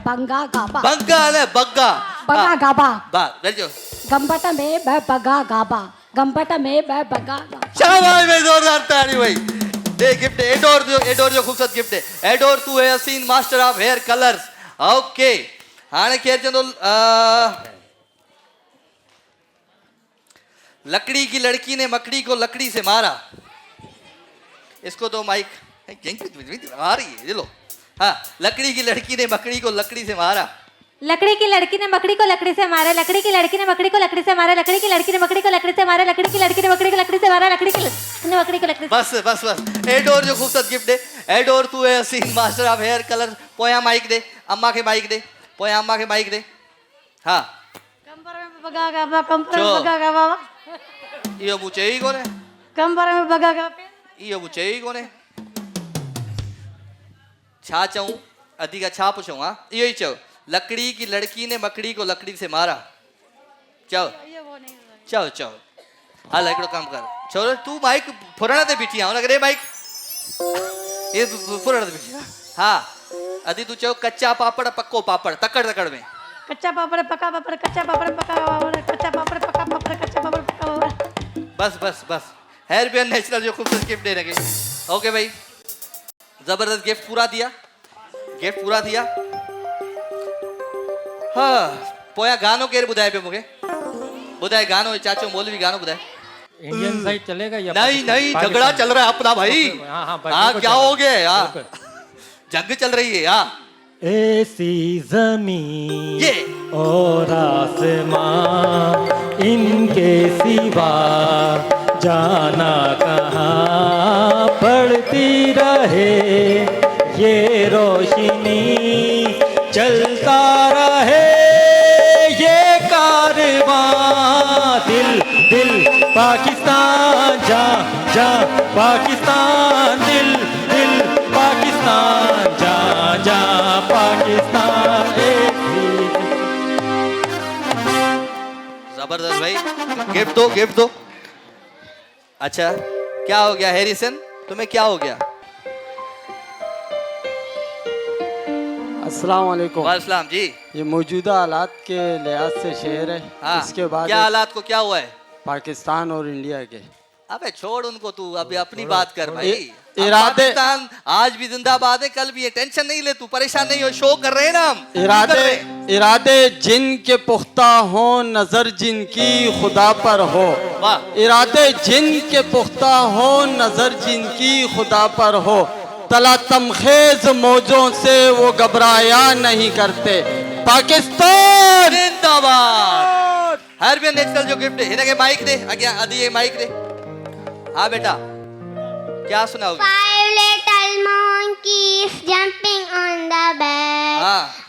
बंगा गाबा। बग्गा ने बग्गा बंगा गाबा। बा चलो गंबट में बगा गाबा। गंबट में बगा गाबा। शाबाश भाई, जोरदार ताली भाई। ये गिफ्ट एडोर जो खूबसूरत गिफ्ट है। एडोर तू है हसीन master of hair colours. Okay हाने खेर चंदो लकड़ी की लड़की ने मकड़ी को लकड़ी से मारा। इसको तो माइक आ रही है लो। हाँ, लकड़ी की लड़की ने मकड़ी को लकड़ी से मारा। लकड़ी की लड़की ने मकड़ी को लकड़ी से मारा। लकड़ी की लड़की ने मकड़ी को लकड़ी से मारा। लकड़ी की लड़की ने मकड़ी को लकड़ी से मारा। लकड़ी की लड़की ने मकड़ी को लकड़ी से मारा। लकड़ी की ने मकड़ी को लकड़ी। बस बस बस। एडोर जो खूबसूरत गिफ्ट है। एडोर तू है हसीन मास्टर ऑफ हेयर कलर। पोया माइक दे, अम्मा के माइक दे। पोया अम्मा के माइक दे। हाँ कंबर में बगा गाबा। कंबर में बगा गाबा। ये मुझे ही कौन है? कंबर में बगा गाबा। ये मुझे ही कौन है? छा चाहूं अधिका छा पूछूं? हाँ ये ही चाहो। लकड़ी की लड़की ने मकड़ी को लकड़ी से मारा। चाहो चाहो चाहो। हाँ लकड़ो काम कर। छोरो तू माइक फुराना दे बिठी आओ लग रे माइक ये फुराना दे बिठी। हाँ अधी तू चाहो कच्चा पापड़ पक्को पापड़ तकड़ तकड़ में। कच्चा पापड़ पका पापड़। कच्चा पापड़ पका पापड़। कच्चा पापड़ पका पापड़। कच्चा पापड़ पका पापड़। बस बस बस। हेयर बियन नेचुरल जो खूबसूरत गिफ्ट दे रहे। ओके भाई जबरदस्त गिफ्ट पूरा दिया। गिफ्ट पूरा दिया। हाँ पोया गानो केर बुधाए पे मुझे बुधाए गानो चाचो मौलवी गानो बुधाए। इंडियन साइड चलेगा या नहीं नहीं झगड़ा चल रहा है अपना भाई। हाँ क्या हो गया? हाँ जंग चल रही है। हाँ ऐसी जमीन और आसमां इनके सिवा जाना कहाँ। पड़ती रहे ये रोशनी चलता रहे ये कारवां। दिल दिल पाकिस्तान जा जा पाकिस्तान। दिल दिल पाकिस्तान जा जा पाकिस्तान। जबरदस्त भाई। गिफ्ट दो गिफ्ट दो। अच्छा क्या हो गया हैरिसन तुम्हें क्या हो गया? अस्सलाम वालेकुम। वालेकुम जी। ये मौजूदा हालात के लिहाज से शेर है। हाँ, इसके बाद क्या हालात को क्या हुआ है? पाकिस्तान और इंडिया के। अबे छोड़ उनको, तू अभी अपनी बात कर भाई। पाकिस्तान आज भी जिंदाबाद है, कल भी है। टेंशन नहीं ले तू, परेशान नहीं हो। शो कर रहे हैं ना हम। इरादे जिनके पुख्ता हो, नजर जिनकी खुदा पर हो। इरादे जिनके पुख्ता हो, नजर जिनकी खुदा पर हो। तला तमखेज मौजों से वो घबराया नहीं करते। पाकिस्तान जिंदाबाद। हर भी नेचुरल जो गिफ्ट है इनके माइक दे आगे आदि ये माइक दे। हाँ बेटा क्या सुनाओगे? 5 little monkeys jumping on the bed.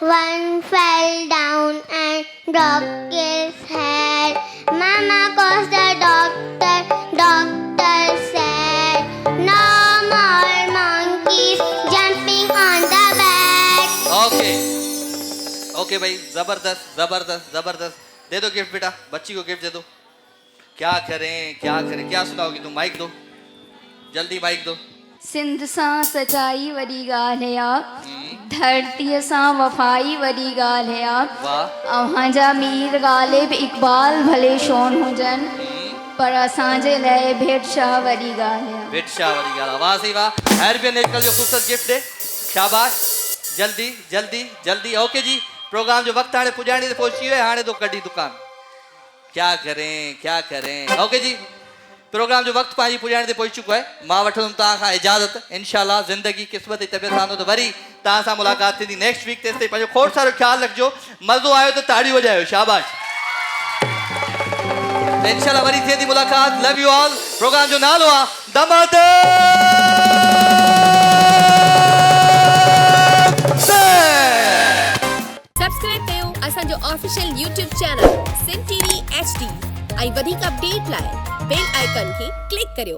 One fell down and broke his head. Mama calls the doctor. Doctor said no more monkeys jumping on the bed. Okay okay भाई जबरदस्त जबरदस्त जबरदस्त। दे दो गिफ्ट बेटा, बच्ची को गिफ्ट दे दो। क्या करें क्या करें, क्या सुनाओगी तुम? माइक दो जल्दी, माइक दो। सिंध सां सचाई वरी ॻाल्हि आहे, धरतीअ सां वफ़ाई वरी ॻाल्हि आहे। अव्हांजा मीर ग़ालिब इक़बाल भले शोन हुजनि, पर असांजे लाइ भेट शाह वरी ॻाल्हि आहे। भेट शाह वरी ॻाल्हि आहे। वाह सी वाह। हर भी नेचुरल जो खूबसूरत गिफ्ट है। शाबाश। जल्दी जल्दी जल्दी। ओके जी प्रोग्राम जो वक्त हाणे पुॼाइण ते पहुची वियो आहे। हाणे तो कढी दुकान। क्या करें क्या करें। ओके जी प्रोग्राम जो वक्त पंहिंजी पुॼाइण ते पहुची चुको आहे। मां वठंदुमि तव्हां खां इजाज़त। इंशाल्लाह ज़िंदगी क़िस्मत जी तबियत सां त वरी तव्हां सां मुलाक़ात थींदी नेक्स्ट वीक। तेसिताईं पंहिंजो खोड़ सारो ख़्यालु रखिजो। मज़ो आयो त ताड़ी वॼायो, शाबाश। इंशाल्लाह वरी थिए थी मुलाक़ात। Love you all. प्रोग्राम जो नालो आहे सब्सक्राइब कयो असांजो official YouTube channel Sindh TV HD ऐं वधीक अपडेट लाइ बेल आइकन खे क्लिक करियो।